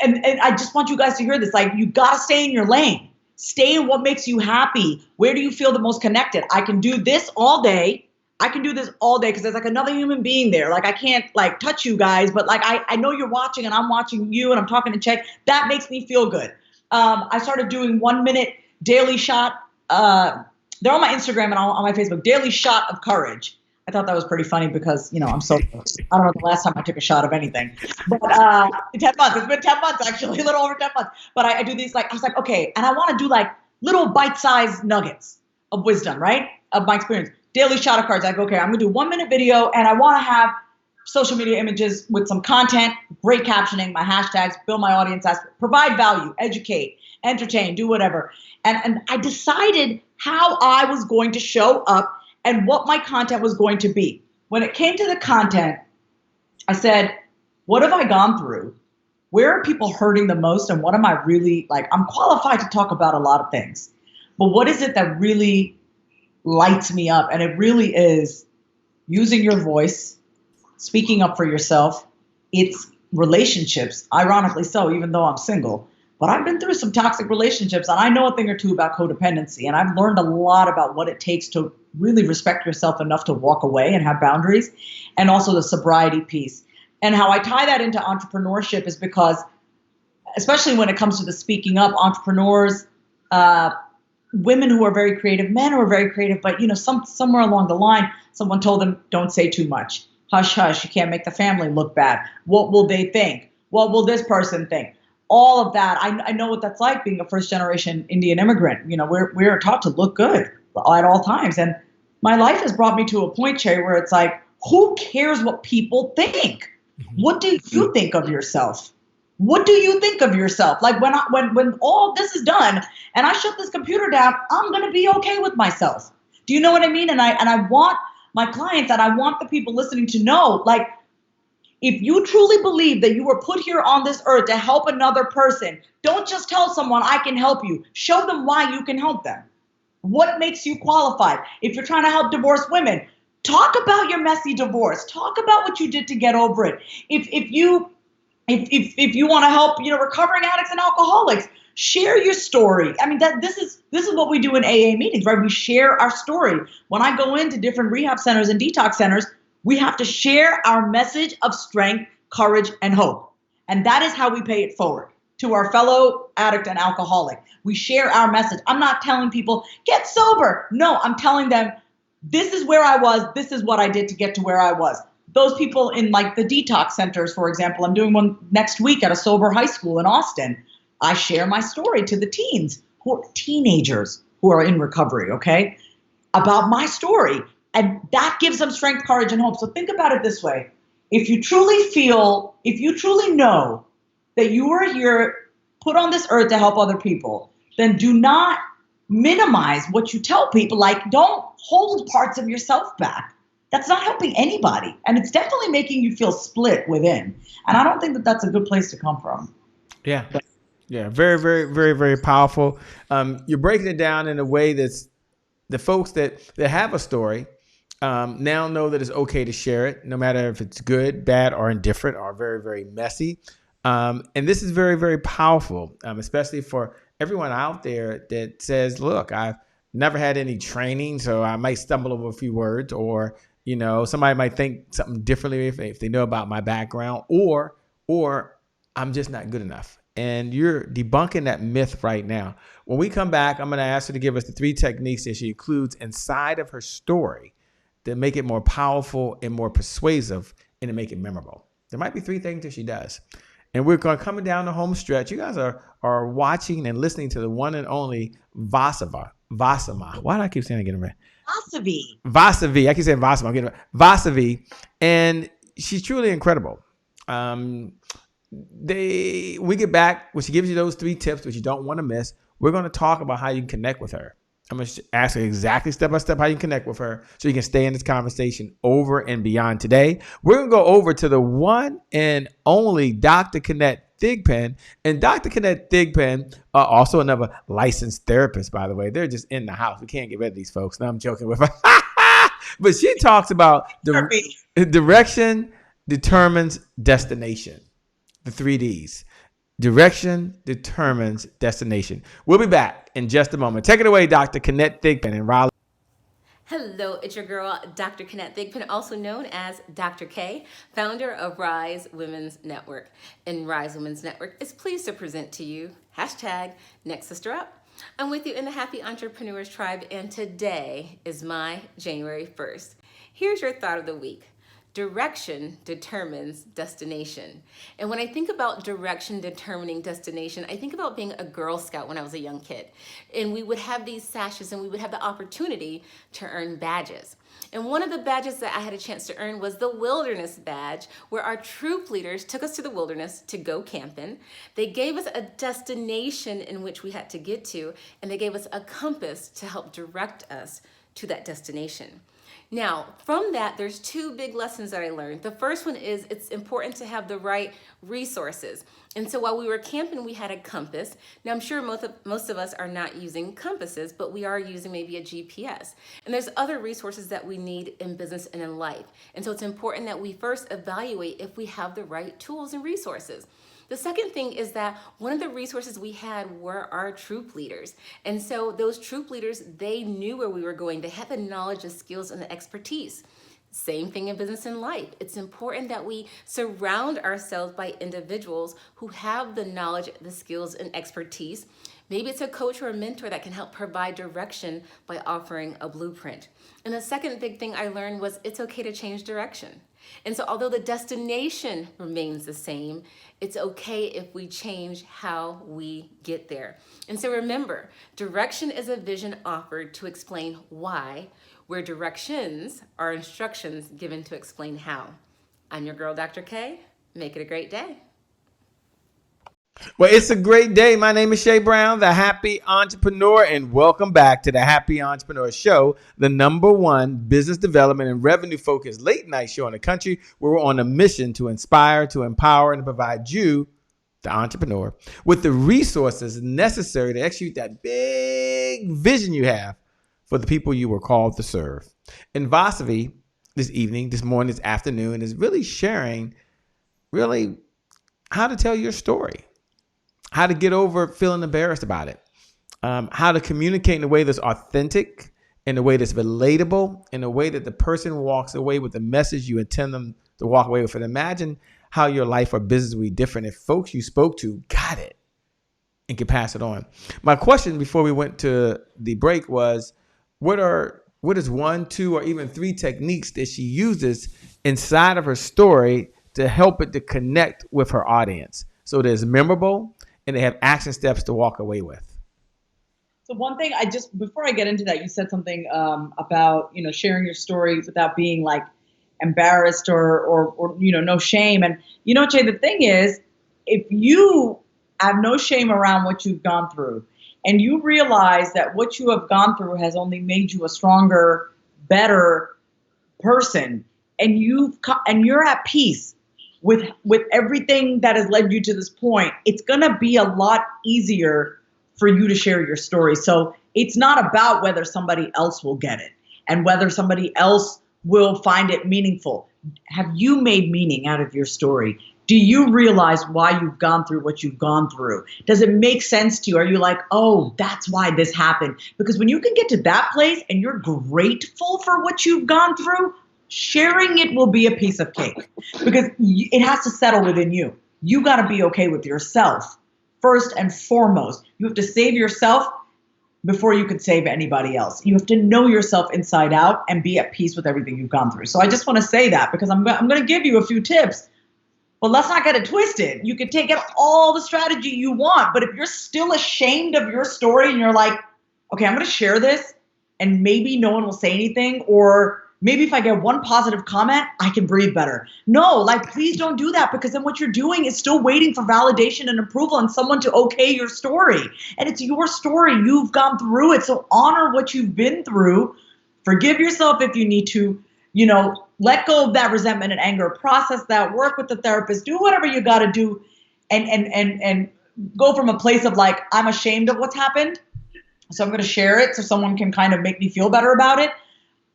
and I just want you guys to hear this. You gotta stay in your lane. Stay in what makes you happy. Where do you feel the most connected? I can do this all day. Because there's another human being there. I can't touch you guys, but I know you're watching and I'm watching you and I'm talking to Che. That makes me feel good. I started doing 1-minute daily shot. They're on my Instagram and on my Facebook, daily shot of courage. I thought that was pretty funny because, I'm so, I don't know the last time I took a shot of anything, but 10 months, it's been 10 months actually, a little over 10 months, but I do these I was like, okay. And I want to do little bite-sized nuggets of wisdom, right? Of my experience, daily shot of courage. Okay, I'm gonna do 1-minute video and I want to have social media images with some content, great captioning, my hashtags, build my audience, provide value, educate, entertain, do whatever. And I decided how I was going to show up and what my content was going to be. When it came to the content, I said, what have I gone through? Where are people hurting the most? And what am I really I'm qualified to talk about a lot of things, but what is it that really lights me up? And it really is using your voice, speaking up for yourself. It's relationships, ironically so, even though I'm single. But I've been through some toxic relationships, and I know a thing or two about codependency. And I've learned a lot about what it takes to really respect yourself enough to walk away and have boundaries, and also the sobriety piece. And how I tie that into entrepreneurship is because, especially when it comes to the speaking up, entrepreneurs, women who are very creative, men who are very creative, but somewhere along the line, someone told them, don't say too much. Hush, hush, you can't make the family look bad. What will they think? What will this person think? All of that. I know what that's like being a first generation Indian immigrant. We're taught to look good at all times. And my life has brought me to a point, Cherry, where it's like, who cares what people think? What do you think of yourself? What do you think of yourself? Like when all this is done and I shut this computer down, I'm going to be okay with myself. Do you know what I mean? And I want my clients and I want the people listening to know, like, if you truly believe that you were put here on this earth to help another person, don't just tell someone I can help you. Show them why you can help them. What makes you qualified? If you're trying to help divorced women, talk about your messy divorce. Talk about what you did to get over it. If you want to help, recovering addicts and alcoholics, share your story. I mean, this is what we do in AA meetings, right? We share our story. When I go into different rehab centers and detox centers, we have to share our message of strength, courage, and hope. And that is how we pay it forward to our fellow addict and alcoholic. We share our message. I'm not telling people, get sober. No, I'm telling them, this is where I was. This is what I did to get to where I was. Those people in like the detox centers, for example, I'm doing one next week at a sober high school in Austin. I share my story to the teenagers who are in recovery, okay, about my story. And that gives them strength, courage, and hope. So think about it this way. If you truly know that you are here put on this earth to help other people, then do not minimize what you tell people. Like, don't hold parts of yourself back. That's not helping anybody. And it's definitely making you feel split within. And I don't think that that's a good place to come from. Yeah. Yeah. Very, very, very, very powerful. You're breaking it down in a way that's the folks that have a story now know that it's okay to share it, no matter if it's good, bad, or indifferent, or very, very messy. And this is very, very powerful, especially for everyone out there that says, look, I've never had any training, so I might stumble over a few words, or, somebody might think something differently if they know about my background, or I'm just not good enough. And you're debunking that myth right now. When we come back, I'm going to ask her to give us the 3 techniques that she includes inside of her story to make it more powerful and more persuasive and to make it memorable. There might be 3 things that she does. And we're going coming down the home stretch. You guys are watching and listening to the one and only Vasavi. Why do I keep saying it again? Vasavi. I keep saying Vasavi. I'm getting it. Vasavi. And she's truly incredible. We get back when she gives you those 3 tips, which you don't want to miss. We're going to talk about how you can connect with her. I'm going to ask her exactly step by step how you can connect with her so you can stay in this conversation over and beyond today. We're going to go over to the one and only Dr. Kenneth Thigpen. And Dr. Kenneth Thigpen, also another licensed therapist, by the way. They're just in the house. We can't get rid of these folks. No, I'm joking with her. But she talks about direction determines destination. The 3 Ds. Direction determines destination. We'll be back in just a moment. Take it away, Dr. Kenneth Thigpen and Raleigh. Hello, it's your girl, Dr. Kenneth Thigpen, also known as Dr. K, founder of Rise Women's Network. And Rise Women's Network is pleased to present to you, #Next Sister Up. I'm with you in the Happy Entrepreneurs Tribe, and today is my January 1st. Here's your thought of the week. Direction determines destination. And when I think about direction determining destination, I think about being a Girl Scout when I was a young kid. And we would have these sashes and we would have the opportunity to earn badges. And one of the badges that I had a chance to earn was the Wilderness Badge, where our troop leaders took us to the wilderness to go camping. They gave us a destination in which we had to get to, and they gave us a compass to help direct us to that destination. Now, from that, there's 2 big lessons that I learned. The first one is it's important to have the right resources. And so while we were camping, we had a compass. Now, I'm sure most of us are not using compasses, but we are using maybe a GPS. And there's other resources that we need in business and in life. And so it's important that we first evaluate if we have the right tools and resources. The second thing is that one of the resources we had were our troop leaders. And so those troop leaders, they knew where we were going. They had the knowledge, the skills, and the expertise. Same thing in business and life. It's important that we surround ourselves by individuals who have the knowledge, the skills, and expertise. Maybe it's a coach or a mentor that can help provide direction by offering a blueprint. And the second big thing I learned was it's okay to change direction. And so although the destination remains the same, it's okay if we change how we get there. And so remember, direction is a vision offered to explain why, where directions are instructions given to explain how. I'm your girl, Dr. K. Make it a great day. Well, it's a great day. My name is Shay Brown, the Happy Entrepreneur, and welcome back to the Happy Entrepreneur Show, the #1 business development and revenue focused late night show in the country, where we're on a mission to inspire, to empower, and to provide you, the entrepreneur, with the resources necessary to execute that big vision you have for the people you were called to serve. And Vasavi, this evening, this morning, this afternoon, is really sharing how to tell your story. How to get over feeling embarrassed about it. How to communicate in a way that's authentic, in a way that's relatable, in a way that the person walks away with the message you intend them to walk away with. And imagine how your life or business would be different if folks you spoke to got it and could pass it on. My question before we went to the break was, what is 1, 2, or even 3 techniques that she uses inside of her story to help it to connect with her audience so that it's memorable and they have action steps to walk away with? So one thing before I get into that, you said something about, sharing your story without being like embarrassed or no shame. And, Jay, the thing is, if you have no shame around what you've gone through and you realize that what you have gone through has only made you a stronger, better person, and you're at peace with everything that has led you to this point, it's going to be a lot easier for you to share your story. So it's not about whether somebody else will get it and whether somebody else will find it meaningful. Have you made meaning out of your story? Do you realize why you've gone through what you've gone through? Does it make sense to you? Are you like, oh, that's why this happened? Because when you can get to that place and you're grateful for what you've gone through, sharing it will be a piece of cake because it has to settle within you. You got to be okay with yourself first and foremost. You have to save yourself before you can save anybody else. You have to know yourself inside out and be at peace with everything you've gone through. So I just want to say that because I'm going to give you a few tips, but let's not get it twisted. You can take it all the strategy you want, but if you're still ashamed of your story and you're like, okay, I'm going to share this and maybe no one will say anything, or maybe if I get one positive comment, I can breathe better. No, please don't do that, because then what you're doing is still waiting for validation and approval and someone to okay your story. And it's your story. You've gone through it. So honor what you've been through. Forgive yourself if you need to, let go of that resentment and anger, process that, work with the therapist, do whatever you got to do and go from a place of like, I'm ashamed of what's happened, so I'm going to share it so someone can kind of make me feel better about it.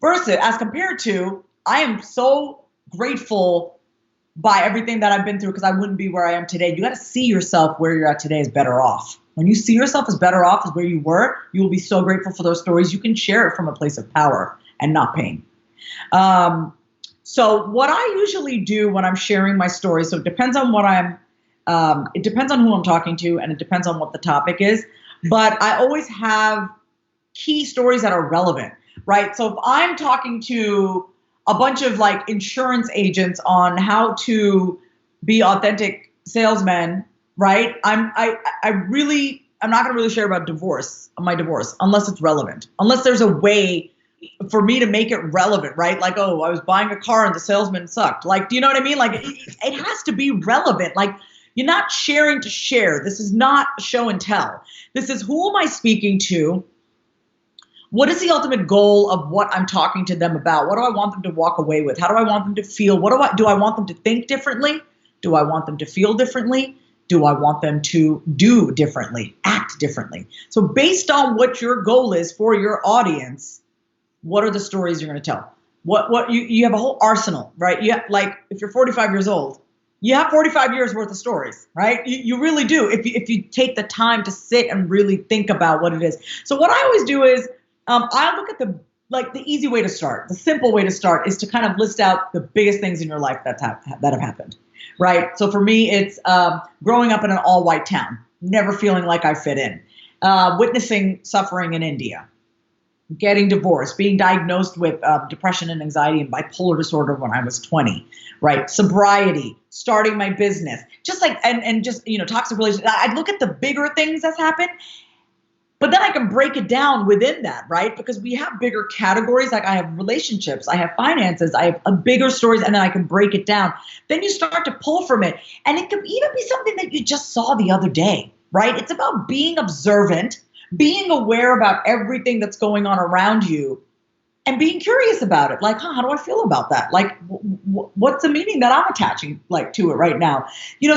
Versus, as compared to, I am so grateful by everything that I've been through because I wouldn't be where I am today. You got to see yourself where you're at today as better off. When you see yourself as better off as where you were, you will be so grateful for those stories. You can share it from a place of power and not pain. So what I usually do when I'm sharing my story, so it depends on it depends on who I'm talking to and it depends on what the topic is, but I always have key stories that are relevant. Right. So if I'm talking to a bunch of insurance agents on how to be authentic salesmen, right? I'm not going to really share about my divorce unless it's relevant, unless there's a way for me to make it relevant, right? Like, oh, I was buying a car and the salesman sucked. Do you know what I mean? It has to be relevant. You're not sharing to share. This is not show and tell. This is, who am I speaking to? What is the ultimate goal of what I'm talking to them about? What do I want them to walk away with? How do I want them to feel? Do I want them to think differently? Do I want them to feel differently? Do I want them to do differently, act differently? So based on what your goal is for your audience, what are the stories you're going to tell? You have a whole arsenal, right? If you're 45 years old, you have 45 years worth of stories, right? You really do. If you take the time to sit and really think about what it is. So what I always do is I look at the easy way to start. The simple way to start is to kind of list out the biggest things in your life that have happened, right? So for me, it's growing up in an all-white town, never feeling like I fit in, witnessing suffering in India, getting divorced, being diagnosed with depression and anxiety and bipolar disorder when I was 20, right? Sobriety, starting my business, just like, and just, toxic relationships. I look at the bigger things that's happened, but then I can break it down within that, right? Because we have bigger categories. Like I have relationships, I have finances, I have a bigger stories, and then I can break it down. Then you start to pull from it. And it could even be something that you just saw the other day, right? It's about being observant, being aware about everything that's going on around you, and being curious about it. Like, how do I feel about that? Like, what's the meaning that I'm attaching to it right now?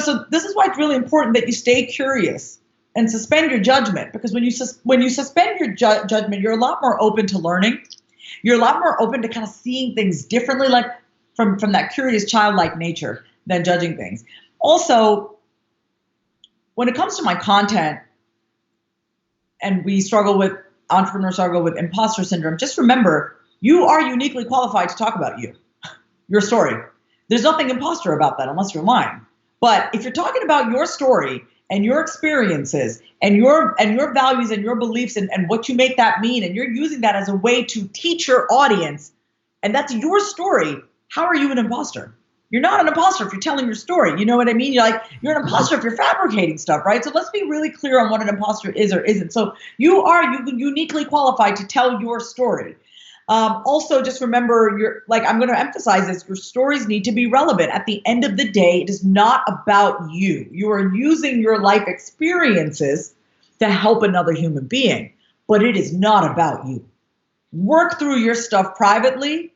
So this is why it's really important that you stay curious and suspend your judgment, because when you suspend your judgment, you're a lot more open to learning. You're a lot more open to kind of seeing things differently, like from that curious childlike nature than judging things. Also, when it comes to my content, and entrepreneurs struggle with imposter syndrome, just remember, you are uniquely qualified to talk about your story. There's nothing imposter about that unless you're lying. But if you're talking about your story and your experiences and your values and your beliefs and what you make that mean, and you're using that as a way to teach your audience, and that's your story, how are you an imposter? You're not an imposter if you're telling your story. You know what I mean? You're an imposter if you're fabricating stuff, right? So let's be really clear on what an imposter is or isn't. So you are uniquely qualified to tell your story. Also, just remember, I'm going to emphasize this, your stories need to be relevant. At the end of the day, it is not about you. You are using your life experiences to help another human being, but it is not about you. Work through your stuff privately,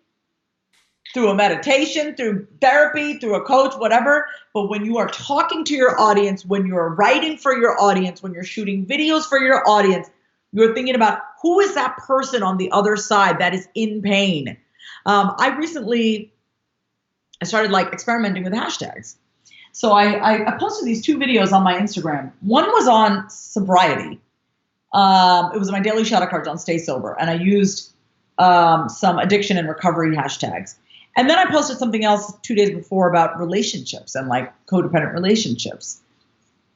through a meditation, through therapy, through a coach, whatever. But when you are talking to your audience, when you're writing for your audience, when you're shooting videos for your audience, you're thinking about who is that person on the other side that is in pain. I started experimenting with hashtags. So I posted these 2 videos on my Instagram. One was on sobriety. It was my daily shadow cards on Stay Sober. And I used some addiction and recovery hashtags. And then I posted something else 2 days before about relationships and codependent relationships.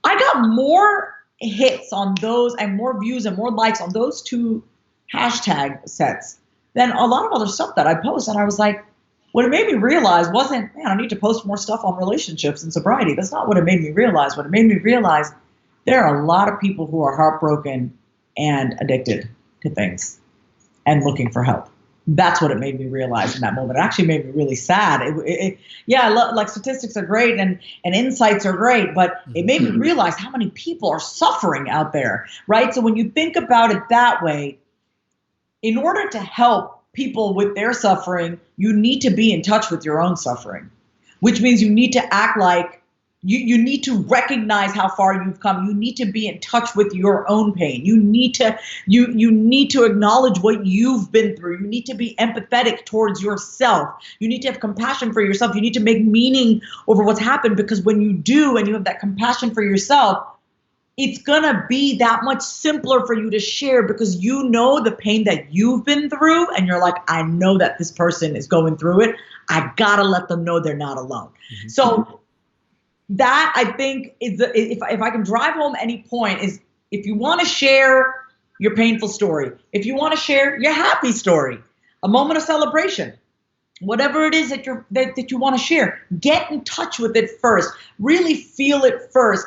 I got more hits on those and more views and more likes on those 2 hashtag sets than a lot of other stuff that I post. And I was like, what it made me realize wasn't, man, I need to post more stuff on relationships and sobriety. That's not what it made me realize. What it made me realize, there are a lot of people who are heartbroken and addicted to things and looking for help. That's what it made me realize in that moment. It actually made me really sad. Statistics are great and insights are great, but it made me realize how many people are suffering out there, right? So when you think about it that way, in order to help people with their suffering, you need to be in touch with your own suffering, which means you need to act like you need to recognize how far you've come. You need to be in touch with your own pain. You need to acknowledge what you've been through. You need to be empathetic towards yourself. You need to have compassion for yourself. You need to make meaning over what's happened, because when you do and you have that compassion for yourself, it's going to be that much simpler for you to share, because you know the pain that you've been through and you're like, I know that this person is going through it. I got to let them know they're not alone. Mm-hmm. So that, I think, is if I can drive home any point, is if you want to share your painful story, if you want to share your happy story, a moment of celebration, whatever it is that you want to share, get in touch with it first. Really feel it first.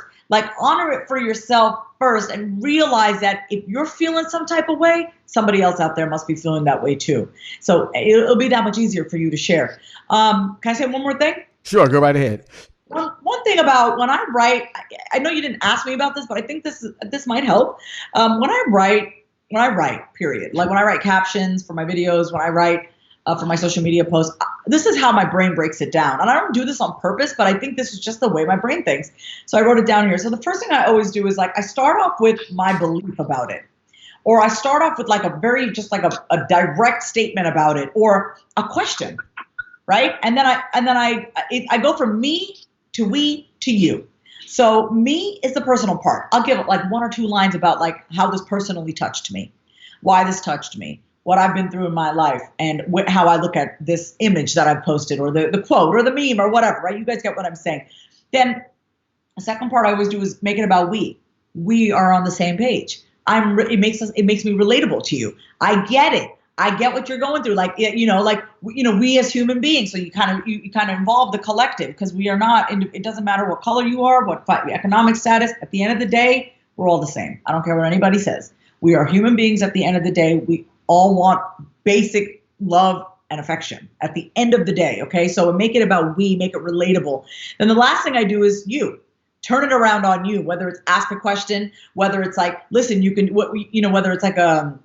Honor it for yourself first, and realize that if you're feeling some type of way, somebody else out there must be feeling that way too. So it'll be that much easier for you to share. Can I say one more thing? Sure, go right ahead. One thing about when I write, I know you didn't ask me about this, but I think this might help. When I write, period. When I write captions for my videos, when I write for my social media posts, this is how my brain breaks it down. And I don't do this on purpose, but I think this is just the way my brain thinks. So I wrote it down here. So the first thing I always do is I start off with my belief about it. Or I start off with a direct statement about it, or a question, right? And then I go from me to we to you. So me is the personal part. I'll give like 1 or 2 lines about like how this personally touched me, why this touched me, what I've been through in my life, and how I look at this image that I've posted, or the quote or the meme or whatever, right? You guys get what I'm saying. Then the second part I always do is make it about we. We are on the same page. It makes me relatable to you. I get it. I get what you're going through. Like, we as human beings. So you kind of involve the collective, because we are not, it doesn't matter what color you are, what economic status. At the end of the day, we're all the same. I don't care what anybody says. We are human beings at the end of the day. We all want basic love and affection at the end of the day. Okay. So make it about we, make it relatable. Then the last thing I do is you. Turn it around on you, whether it's ask a question, whether it's like, listen, you can, whether it's like a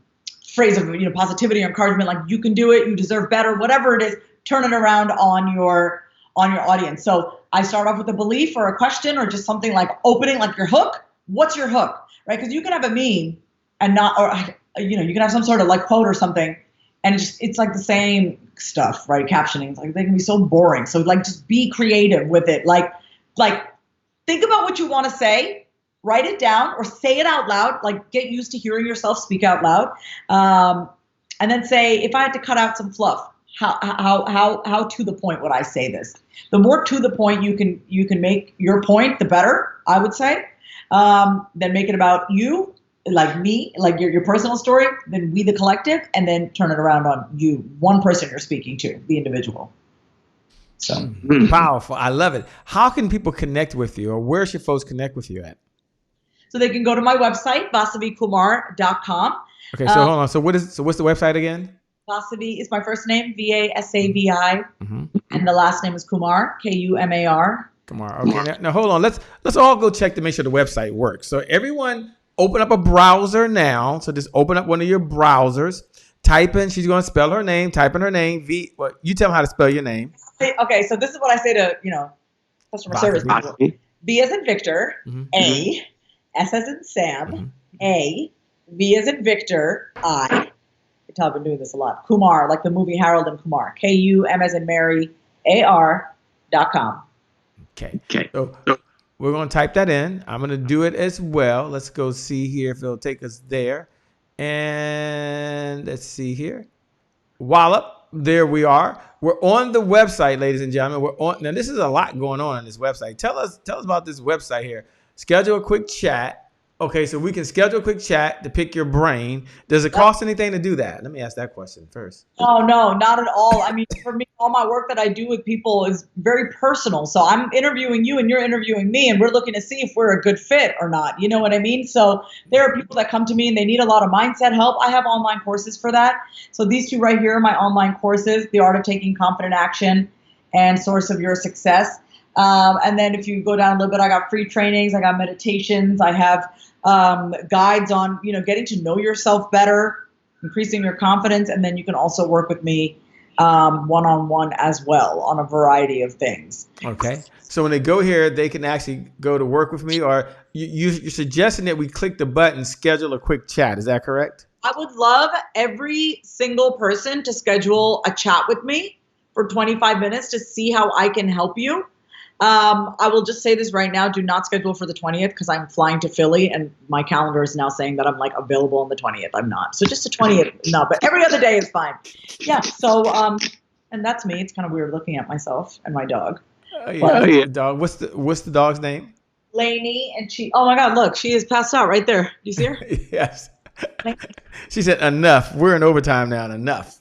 phrase of, positivity or encouragement, like you can do it, you deserve better, whatever it is, turn it around on your audience. So I start off with a belief or a question or just something like opening, like your hook. What's your hook, right? Because you can have a meme and not, or, you can have some sort of like quote or something, and it's like the same stuff, right? Captioning, like they can be so boring. So like just be creative with it. Like think about what you want to say, write it down or say it out loud, like get used to hearing yourself speak out loud. And then say, if I had to cut out some fluff, how to the point would I say this? The more to the point you can make your point, the better, I would say. Then make it about you, like me, like your personal story, then we the collective, and then turn it around on you, one person you're speaking to, the individual. So Powerful. I love it. How can people connect with you, or where should folks connect with you at? So they can go to my website, vasavikumar.com. Okay, so hold on. So what's the website again? Vasavi is my first name, Vasavi, Mm-hmm. and the last name is Kumar, Kumar. Kumar. Okay. Now hold on. Let's all go check to make sure the website works. So everyone, open up a browser now. So just open up one of your browsers. Type in. She's going to spell her name. Type in her name. You tell them how to spell your name. Okay, so this is what I say to customer service people. V as in Victor, Mm-hmm. A, S as in Sam, A, V as in Victor, I. You can tell I've been doing this a lot. Kumar, like the movie Harold and Kumar. K-U-M as in Mary, A-R.com. Okay. So we're going to type that in. I'm going to do it as well. Let's go see here if it'll take us there. And let's see here. Wallop. There we are. We're on the website, ladies and gentlemen. We're on. Now, this is a lot going on this website. Tell us about this website here. Schedule a quick chat. Okay, so we can schedule a quick chat to pick your brain. Does it cost anything to do that? Let me ask that question first. No, not at all. I mean, for me, all my work that I do with people is very personal. So I'm interviewing you and you're interviewing me, and we're looking to see if we're a good fit or not. You know what I mean? So there are people that come to me and they need a lot of mindset help. I have online courses for that. So these two right here are my online courses, The Art of Taking Confident Action and Source of Your Success. And then if you go down a little bit, I got free trainings, I got meditations, I have guides on, getting to know yourself better, increasing your confidence. And then you can also work with me one-on-one as well on a variety of things. Okay. So when they go here, they can actually go to work with me, or you're suggesting that we click the button, schedule a quick chat. Is that correct? I would love every single person to schedule a chat with me for 25 minutes to see how I can help you. I will just say this right now. Do not schedule for the 20th because I'm flying to Philly and my calendar is now saying that I'm like available on the 20th. I'm not. So just the 20th. No, but every other day is fine. Yeah. So, and that's me. It's kind of weird looking at myself and my dog. The dog. What's the dog's name? Lainey. And oh my God, look, she is passed out right there. Do you see her? Yes. She said, enough. We're in overtime now. Enough.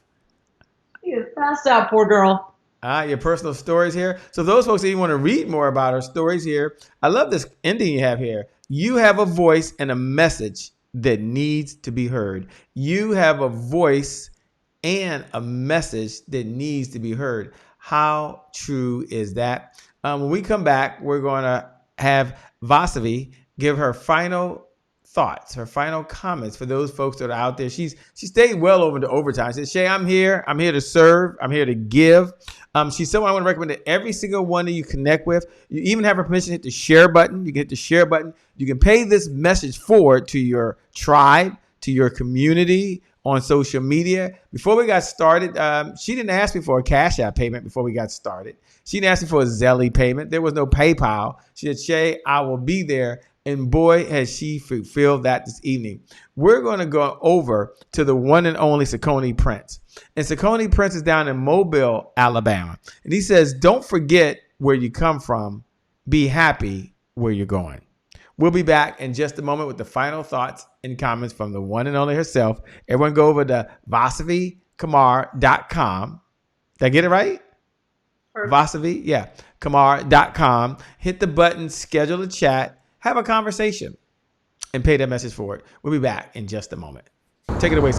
She is passed out, poor girl. Your personal stories here. So those folks that you want to read more about her stories here, I love this ending you have here. You have a voice and a message that needs to be heard. You have a voice and a message that needs to be heard. How true is that? When we come back, we're going to have Vasavi give her final thoughts, her final comments for those folks that are out there. She stayed well over the overtime. She said, Shay, I'm here to serve. I'm here to give. She's someone I want to recommend that every single one that you connect with. You even have her permission to hit the share button. You can hit the share button. You can pay this message forward to your tribe, to your community, on social media. Before we got started, she didn't ask me for a Cash App payment before we got started. She didn't ask me for a Zelle payment. There was no PayPal. She said, Shay, I will be there. And boy, has she fulfilled that this evening. We're going to go over to the one and only Saucony Prince. And Saucony Prince is down in Mobile, Alabama. And he says, don't forget where you come from. Be happy where you're going. We'll be back in just a moment with the final thoughts and comments from the one and only herself. Everyone go over to VasaviKumar.com. Did I get it right? Perfect. Vasavi, yeah. Kumar.com. Hit the button, schedule a chat. Have a conversation and pay that message forward. We'll be back in just a moment. Take it away.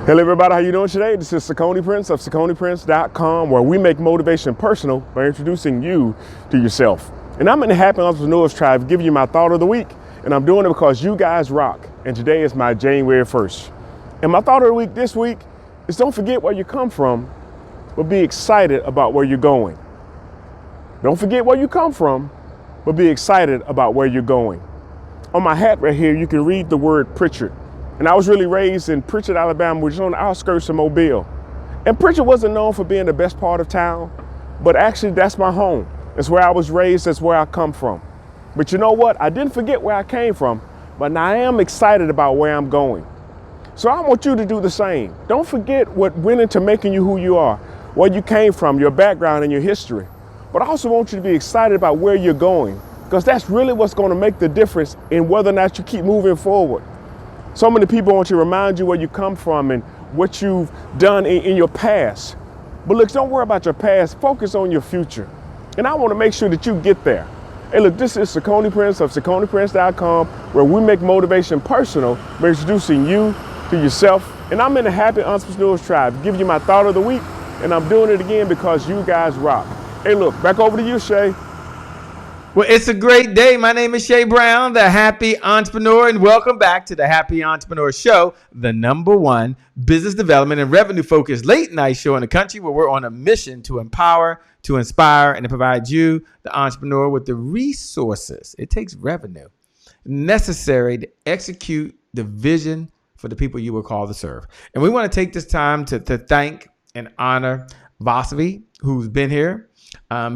Hello, everybody. How you doing today? This is Saucony Prince of SauconyPrince.com, where we make motivation personal by introducing you to yourself. And I'm in the Happy Entrepreneurs Tribe giving you my thought of the week. And I'm doing it because you guys rock. And today is my January 1st. And my thought of the week this week is don't forget where you come from, but be excited about where you're going. Don't forget where you come from, but be excited about where you're going. On my hat right here, you can read the word Pritchard. And I was really raised in Pritchard, Alabama, which is on the outskirts of Mobile. And Pritchard wasn't known for being the best part of town, but actually that's my home. It's where I was raised, that's where I come from. But you know what? I didn't forget where I came from, but now I am excited about where I'm going. So I want you to do the same. Don't forget what went into making you who you are, where you came from, your background and your history. But I also want you to be excited about where you're going, because that's really what's going to make the difference in whether or not you keep moving forward. So many people want to remind you where you come from and what you've done in your past. But look, don't worry about your past. Focus on your future. And I want to make sure that you get there. Hey, look, this is Saucony Prince of SauconyPrince.com, where we make motivation personal by introducing you to yourself. And I'm in the Happy Entrepreneurs Tribe, giving you my thought of the week. And I'm doing it again because you guys rock. Hey, look, back over to you, Shay. Well, it's a great day. My name is Shay Brown, the Happy Entrepreneur, and welcome back to the Happy Entrepreneur Show, the #1 business development and revenue-focused late-night show in the country, where we're on a mission to empower, to inspire, and to provide you, the entrepreneur, with the resources. It takes revenue necessary to execute the vision for the people you were called to serve. And we want to take this time to thank and honor Vasavi, who's been here.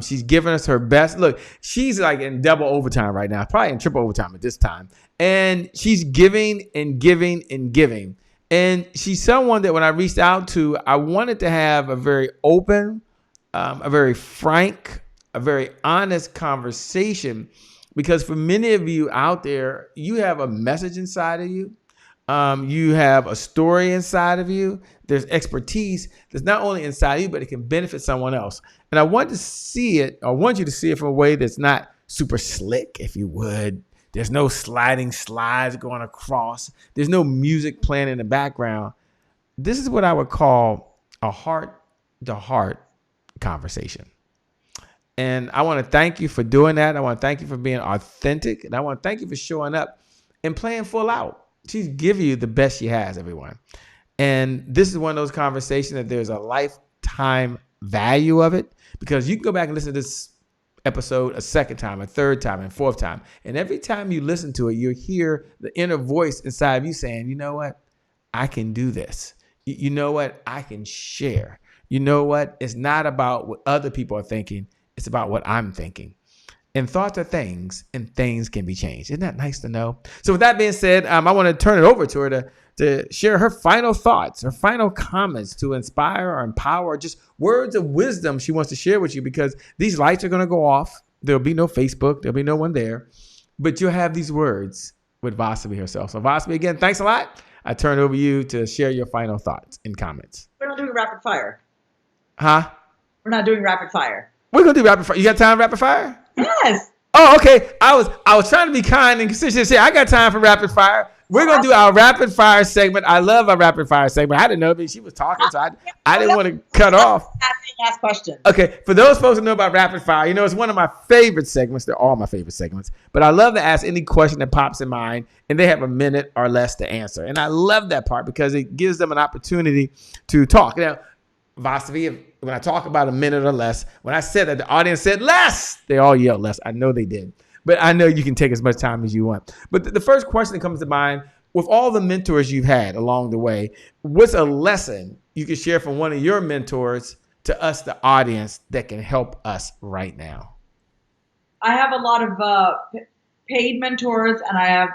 She's given us her best. Look, she's like in double overtime right now, probably in triple overtime at this time. And she's giving and giving and giving. And she's someone that when I reached out to, I wanted to have a very open, a very frank, a very honest conversation. Because for many of you out there, you have a message inside of you. You have a story inside of you. There's expertise that's not only inside you, but it can benefit someone else. And I want to see it, I want you to see it from a way that's not super slick, if you would. There's no sliding slides going across. There's no music playing in the background. This is what I would call a heart-to-heart conversation. And I want to thank you for doing that. I want to thank you for being authentic. And I want to thank you for showing up and playing full out. She's giving you the best she has, everyone. And this is one of those conversations that there's a lifetime value of it, because you can go back and listen to this episode a second time, a third time, and fourth time. And every time you listen to it, you hear the inner voice inside of you saying, you know what? I can do this. You know what? I can share. You know what? It's not about what other people are thinking. It's about what I'm thinking. And thoughts are things, and things can be changed. Isn't that nice to know? So with that being said, I want to turn it over to her to share her final thoughts, her final comments to inspire or empower, just words of wisdom she wants to share with you, because these lights are going to go off. There'll be no Facebook. There'll be no one there. But you'll have these words with Vasavi herself. So Vasavi, again, thanks a lot. I turn it over to you to share your final thoughts and comments. We're not doing rapid fire. Huh? We're not doing rapid fire. We're going to do rapid fire. You got time for rapid fire? Yes. Oh, okay. I was trying to be kind and consistent. Say, I got time for rapid fire. We're going to do our rapid fire segment. I love our rapid fire segment. I didn't know, but she was talking, so I didn't want to cut off. Ask questions. Okay. For those folks who know about rapid fire, you know, it's one of my favorite segments. They're all my favorite segments, but I love to ask any question that pops in mind, and they have a minute or less to answer. And I love that part because it gives them an opportunity to talk. Now, Vasavi, when I talk about a minute or less, when I said that, the audience said less. They all yelled less. I know they did. But I know you can take as much time as you want. But the first question that comes to mind, with all the mentors you've had along the way, what's a lesson you can share from one of your mentors to us, the audience, that can help us right now? I have a lot of paid mentors, and I have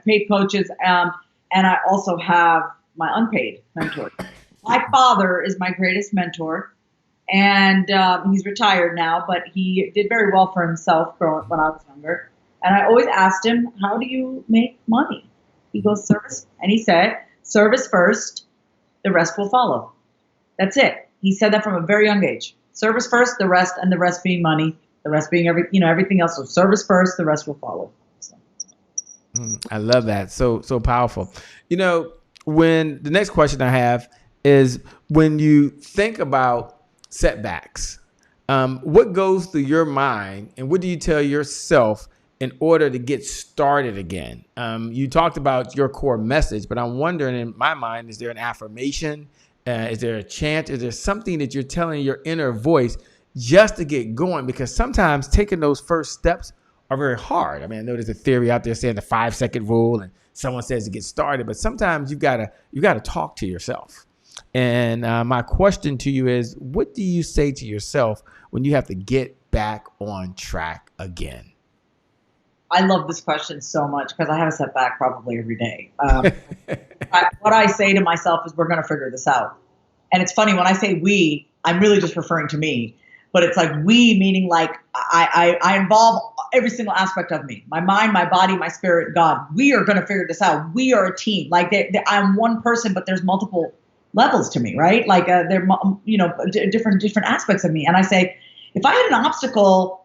paid coaches, and I also have my unpaid mentors. My father is my greatest mentor, and he's retired now, but he did very well for himself when I was younger. And I always asked him, "How do you make money?" He goes, "Service," and he said, "Service first, the rest will follow." That's it. He said that from a very young age. Service first, the rest, and the rest being money. The rest being everything else. So service first, the rest will follow. So. I love that. So powerful. When the next question I have is, when you think about setbacks, what goes through your mind, and what do you tell yourself in order to get started again? You talked about your core message, but I'm wondering, in my mind, is there an affirmation? Is there a chant? Is there something that you're telling your inner voice just to get going? Because sometimes taking those first steps are very hard. I mean, I know there's a theory out there saying the 5-second rule, and someone says to get started, but sometimes you gotta talk to yourself. And my question to you is, what do you say to yourself when you have to get back on track again? I love this question so much because I have a setback probably every day. What I say to myself is, we're going to figure this out. And it's funny, when I say we, I'm really just referring to me. But it's like we, meaning like I involve every single aspect of me, my mind, my body, my spirit, God. We are going to figure this out. We are a team. Like I'm one person, but there's multiple levels to me, right? Like they're different aspects of me. And I say, if I had an obstacle,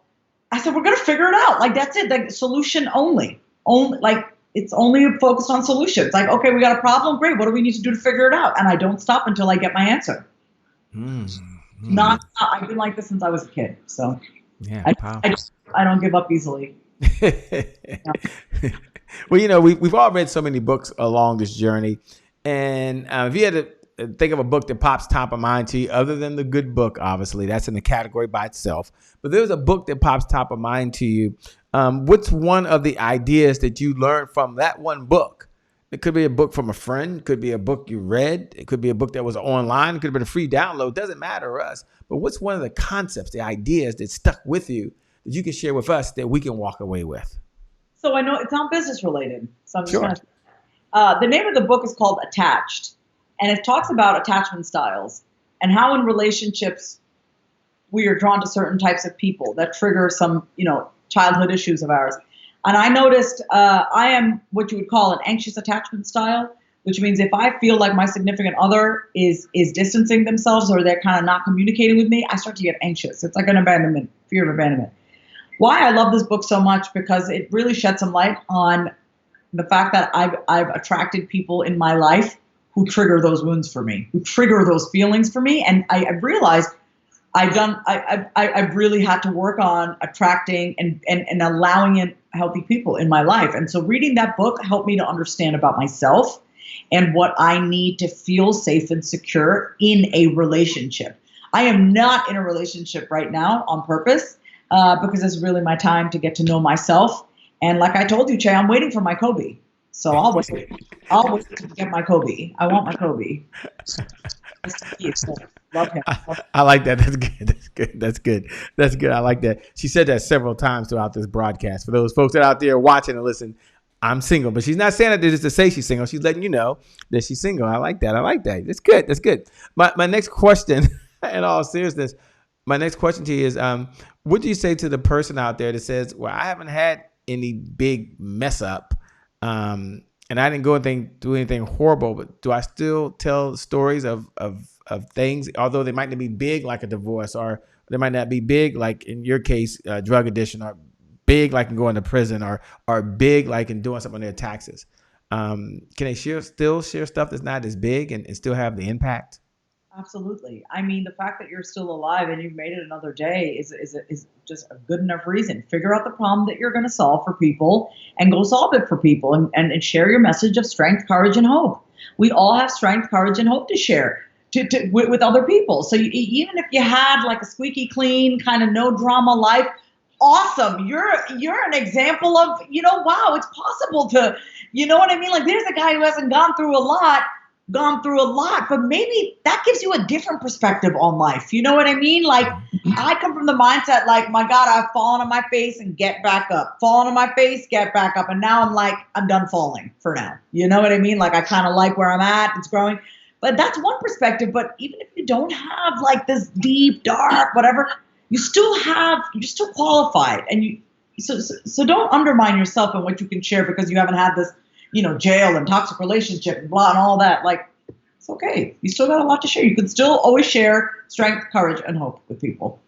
I said, we're going to figure it out. Like that's it. Like solution only. Like it's only focused on solutions. Like, okay, we got a problem. Great. What do we need to do to figure it out? And I don't stop until I get my answer. I've been like this since I was a kid, so yeah, I don't give up easily. Well, we've all read so many books along this journey, and if you had to think of a book that pops top of mind to you, other than the good book, obviously that's in the category by itself, but there's a book that pops top of mind to you. What's one of the ideas that you learned from that one book? It could be a book from a friend. It could be a book you read. It could be a book that was online. It could have been a free download. It doesn't matter to us. But what's one of the concepts, the ideas that stuck with you that you can share with us that we can walk away with? So I know it's not business related. So I'm just Sure. going to. The name of the book is called Attached, and it talks about attachment styles and how in relationships we are drawn to certain types of people that trigger some, childhood issues of ours. And I noticed I am what you would call an anxious attachment style, which means if I feel like my significant other is distancing themselves, or they're kind of not communicating with me, I start to get anxious. It's like an abandonment, fear of abandonment. Why I love this book so much, because it really shed some light on the fact that I've attracted people in my life who trigger those wounds for me, who trigger those feelings for me. And I've realized I've really had to work on attracting and allowing in healthy people in my life. And so reading that book helped me to understand about myself and what I need to feel safe and secure in a relationship. I am not in a relationship right now on purpose because it's really my time to get to know myself. And like I told you, Che, I'm waiting for my Kobe. So I'll wait to get my Kobe. I want my Kobe. Love him. I like that. That's good. I like that. She said that several times throughout this broadcast. For those folks that are out there watching and listen, I'm single, but she's not saying that just to say she's single. She's letting you know that she's single. I like that. That's good. My next question, in all seriousness, my next question to you is, what do you say to the person out there that says, well, I haven't had any big mess up, and I didn't do anything horrible, but do I still tell stories of things, although they might not be big like a divorce, or they might not be big like in your case, drug addiction, or big like in going to prison, or big like in doing something on their taxes? Can they still share stuff that's not as big and still have the impact? Absolutely. I mean, the fact that you're still alive and you've made it another day is just a good enough reason. Figure out the problem that you're going to solve for people and go solve it for people, and share your message of strength, courage, and hope. We all have strength, courage, and hope to share with other people. So even if you had like a squeaky clean, kind of no drama life, awesome. You're an example of, wow, it's possible to, you know what I mean? Like there's a guy who hasn't gone through a lot, but maybe that gives you a different perspective on life. You know what I mean? Like I come from the mindset like, my God, I've fallen on my face and get back up, fallen on my face, get back up. And now I'm like, I'm done falling for now. You know what I mean? Like I kind of like where I'm at. It's growing. But that's one perspective. But even if you don't have like this deep, dark, whatever, you're still qualified. And so don't undermine yourself and what you can share because you haven't had this, jail and toxic relationship and blah and all that. Like, it's okay. You still got a lot to share. You can still always share strength, courage, and hope with people.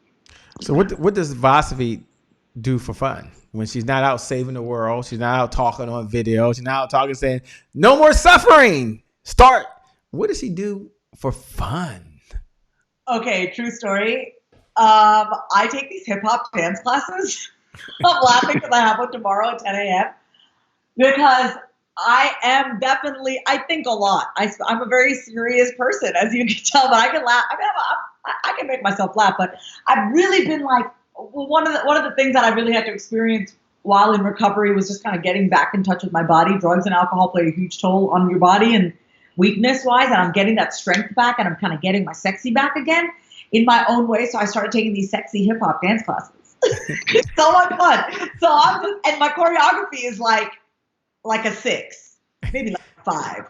So what does Vasavi do for fun when she's not out saving the world? She's not out talking on video. She's not out talking saying, no more suffering. Start. What does she do for fun? Okay, true story. I take these hip hop dance classes. I'm laughing because I have one tomorrow at 10 a.m. because I am definitely, I think a lot. I'm a very serious person, as you can tell, but I can laugh. I mean, I can make myself laugh, but I've really been like, one of the things that I really had to experience while in recovery was just kind of getting back in touch with my body. Drugs and alcohol play a huge toll on your body and weakness wise, and I'm getting that strength back and I'm kind of getting my sexy back again in my own way. So I started taking these sexy hip hop dance classes. It's so much fun. So and my choreography is like a 6, maybe like a 5.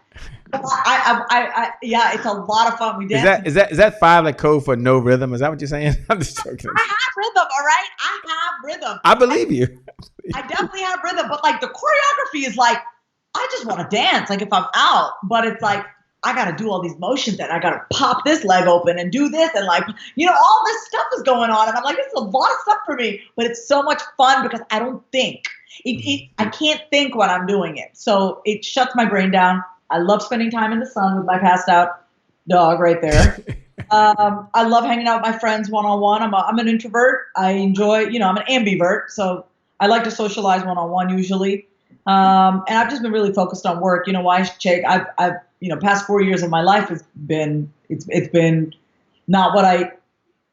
Yeah, it's a lot of fun. We dance. Is that 5 like code for no rhythm? Is that what you're saying? I'm just joking. I have rhythm, all right? I have rhythm. I believe you. I definitely have rhythm, but like the choreography is like, I just want to dance, like if I'm out, but it's like, I got to do all these motions and I got to pop this leg open and do this. And like, all this stuff is going on. And I'm like, this is a lot of stuff for me, but it's so much fun because I don't think. I can't think when I'm doing it. So it shuts my brain down. I love spending time in the sun with my passed out dog right there. I love hanging out with my friends one-on-one. I'm an introvert. I enjoy, I'm an ambivert. So I like to socialize one-on-one usually. And I've just been really focused on work. You know why, Jake? I've past 4 years of my life has been, it's been not what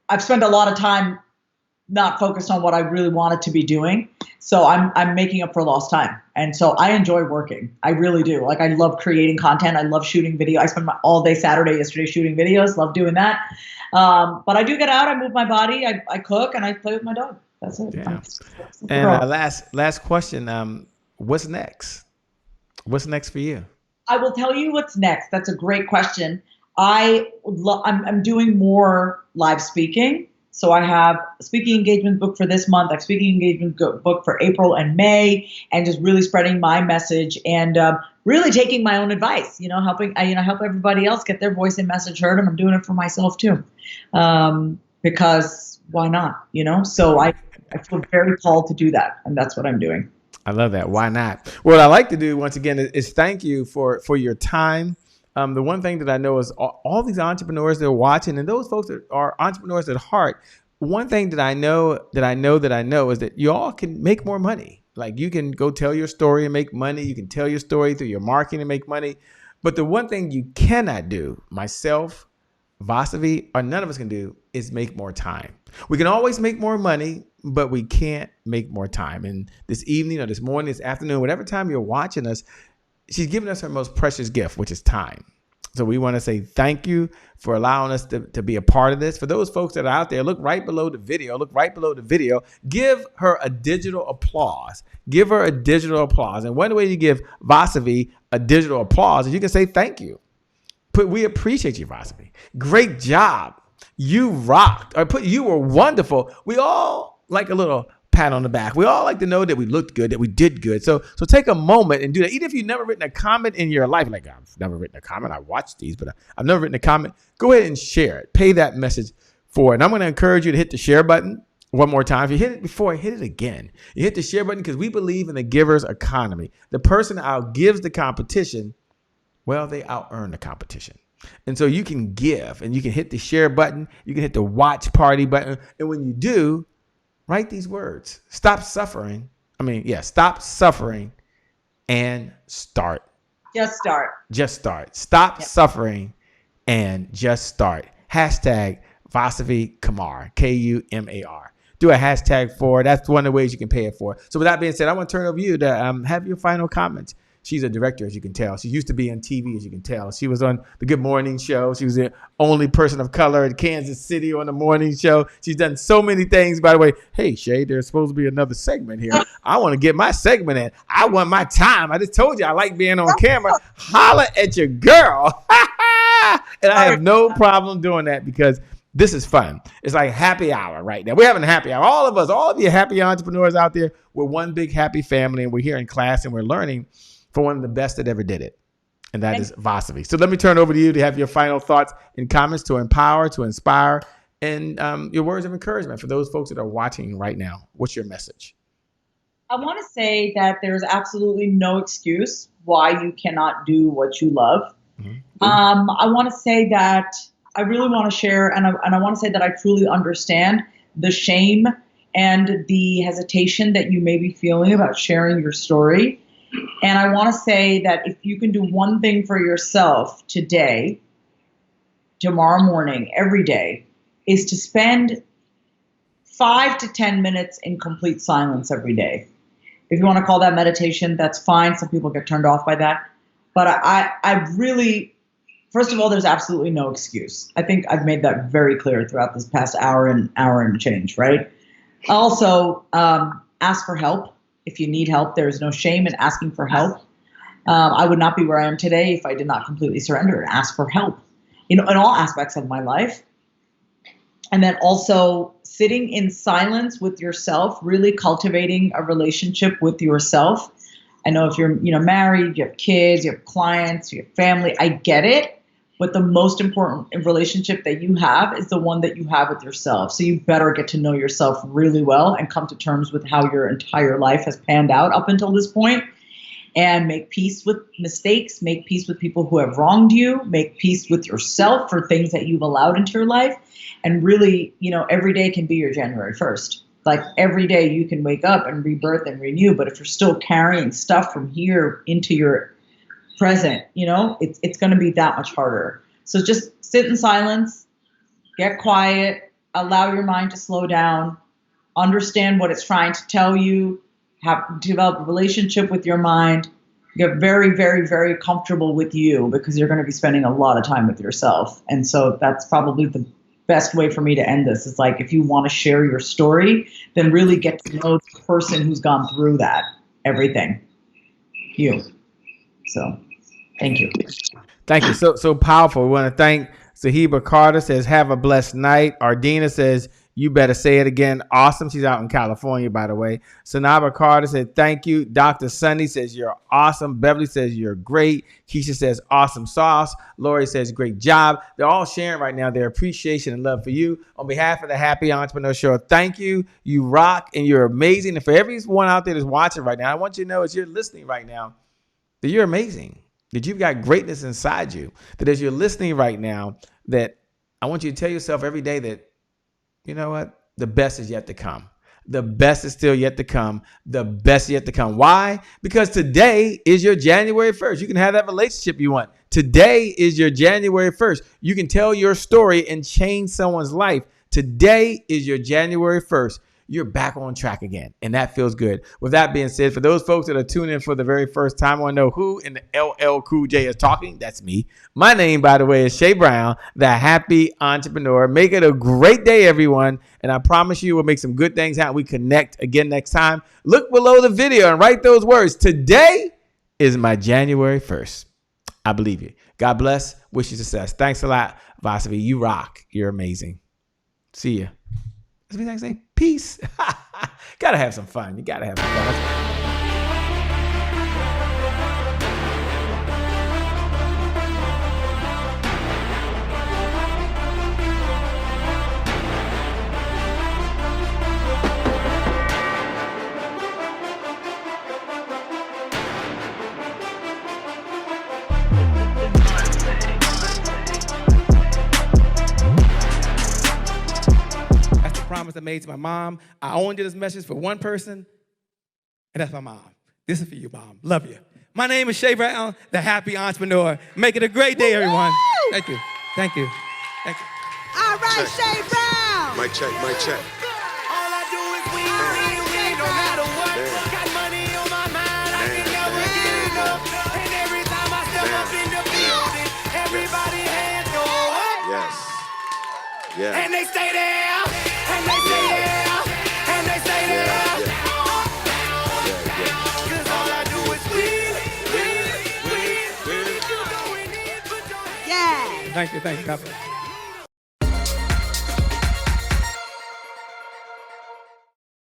I've spent a lot of time not focused on what I really wanted to be doing. So I'm making up for lost time. And so I enjoy working. I really do. Like I love creating content. I love shooting video. I spent all day Saturday yesterday shooting videos. Love doing that. But I do get out. I move my body. I cook and I play with my dog. That's it. Yeah. And last question. What's next? What's next for you? I will tell you what's next. That's a great question. I'm doing more live speaking. So I have a speaking engagement book for this month. I have speaking engagement book for April and May, and just really spreading my message and really taking my own advice. Helping help everybody else get their voice and message heard, and I'm doing it for myself too, because why not? So I feel very called to do that, and that's what I'm doing. I love that. Why not? What I like to do once again is thank you for your time. The one thing that I know is all these entrepreneurs that are watching and those folks that are entrepreneurs at heart, one thing that I know is that you all can make more money. Like you can go tell your story and make money. You can tell your story through your marketing and make money. But the one thing you cannot do, myself, Vasavi, or none of us can do is make more time. We can always make more money, but we can't make more time. And this evening or this morning, this afternoon, whatever time you're watching us, she's given us her most precious gift, which is time. So we want to say thank you for allowing us to be a part of this. For those folks that are out there, look right below the video. Give her a digital applause. Give her a digital applause. And one way you give Vasavi a digital applause is you can say thank you. We appreciate you, Vasavi. Great job. You rocked. You were wonderful. We all like a little pat on the back. We all like to know that we looked good, that we did good. So take a moment and do that. Even if you've never written a comment in your life, like I've never written a comment. I watched these, but I've never written a comment. Go ahead and share it. Pay that message forward. And I'm going to encourage you to hit the share button one more time. If you hit it before, hit it again. You hit the share button because we believe in the giver's economy. The person that outgives the competition, well, they out-earn the competition. And so you can give and you can hit the share button. You can hit the watch party button. And when you do, write these words. Stop suffering. Stop suffering and start. Just start. Just start. Stop suffering and just start. # Vasavi Kumar, Kumar. do a hashtag for. That's one of the ways you can pay it for. So with that being said, I want to turn it over to you to have your final comments. She's a director, as you can tell. She used to be on TV, as you can tell. She was on the Good Morning Show. She was the only person of color in Kansas City on the morning show. She's done so many things. By the way, hey, Shay, there's supposed to be another segment here. I want to get my segment in. I want my time. I just told you I like being on camera. Holla at your girl. And I have no problem doing that because this is fun. It's like happy hour right now. We're having a happy hour. All of us, all of you happy entrepreneurs out there, we're one big happy family, and we're here in class and we're learning for one of the best that ever did it. And that is Vasavi. So let me turn over to you to have your final thoughts and comments to empower, to inspire, and your words of encouragement for those folks that are watching right now. What's your message? I want to say that there's absolutely no excuse why you cannot do what you love. Mm-hmm. I want to say that I really want to share, and I want to say that I truly understand the shame and the hesitation that you may be feeling about sharing your story. And I want to say that if you can do one thing for yourself today, tomorrow morning, every day, is to spend 5 to 10 minutes in complete silence every day. If you want to call that meditation, that's fine. Some people get turned off by that. But I really, first of all, there's absolutely no excuse. I think I've made that very clear throughout this past hour and change, right? Also, ask for help. If you need help, there's no shame in asking for help. I would not be where I am today if I did not completely surrender and ask for help, in all aspects of my life. And then also sitting in silence with yourself, really cultivating a relationship with yourself. I know if you're married, you have kids, you have clients, you have family, I get it. But the most important relationship that you have is the one that you have with yourself. So you better get to know yourself really well and come to terms with how your entire life has panned out up until this point, and make peace with mistakes, make peace with people who have wronged you, make peace with yourself for things that you've allowed into your life. And really, every day can be your January 1st. Like every day you can wake up and rebirth and renew. But if you're still carrying stuff from here into your present, it's going to be that much harder. So just sit in silence, get quiet, allow your mind to slow down, understand what it's trying to tell you, develop a relationship with your mind, get very, very, very comfortable with you, because you're going to be spending a lot of time with yourself. And so that's probably the best way for me to end this, is like, if you want to share your story, then really get to know the person who's gone through that, everything. You. So thank you. Thank you. So powerful. We want to thank Sahiba Carter, says, have a blessed night. Ardina says, you better say it again. Awesome. She's out in California, by the way. Sanaba Carter said, thank you. Dr. Sunny says, you're awesome. Beverly says, you're great. Keisha says, awesome sauce. Lori says, great job. They're all sharing right now their appreciation and love for you. On behalf of the Happy Entrepreneur Show, thank you. You rock and you're amazing. And for everyone out there that's watching right now, I want you to know, as you're listening right now, that you're amazing, that you've got greatness inside you, that as you're listening right now, that I want you to tell yourself every day that, you know what? The best is yet to come. The best is still yet to come. The best is yet to come. Why? Because today is your January 1st. You can have that relationship you want. Today is your January 1st. You can tell your story and change someone's life. Today is your January 1st. You're back on track again, and that feels good. With that being said, for those folks that are tuning in for the very first time, I want to know who in the LL Cool J is talking. That's me. My name, by the way, is Shay Brown, the Happy Entrepreneur. Make it a great day, everyone, and I promise you we'll make some good things happen. We connect again next time. Look below the video and write those words. Today is my January 1st. I believe you. God bless. Wish you success. Thanks a lot, Vasavi. You rock. You're amazing. See ya. That's what I say. Peace. Gotta have some fun. You gotta have some fun. Promise I made to my mom. I only did this message for one person, and that's my mom. This is for you, Mom. Love you. My name is Shay Brown, the Happy Entrepreneur. Make it a great day, everyone. Thank you. Thank you. Thank you. All right, Shay Brown. Mic check, mic check. All I Yeah. And they stay there. And they stay there. And they stay there. Cause all I do is win. Yeah. Thank you. God bless.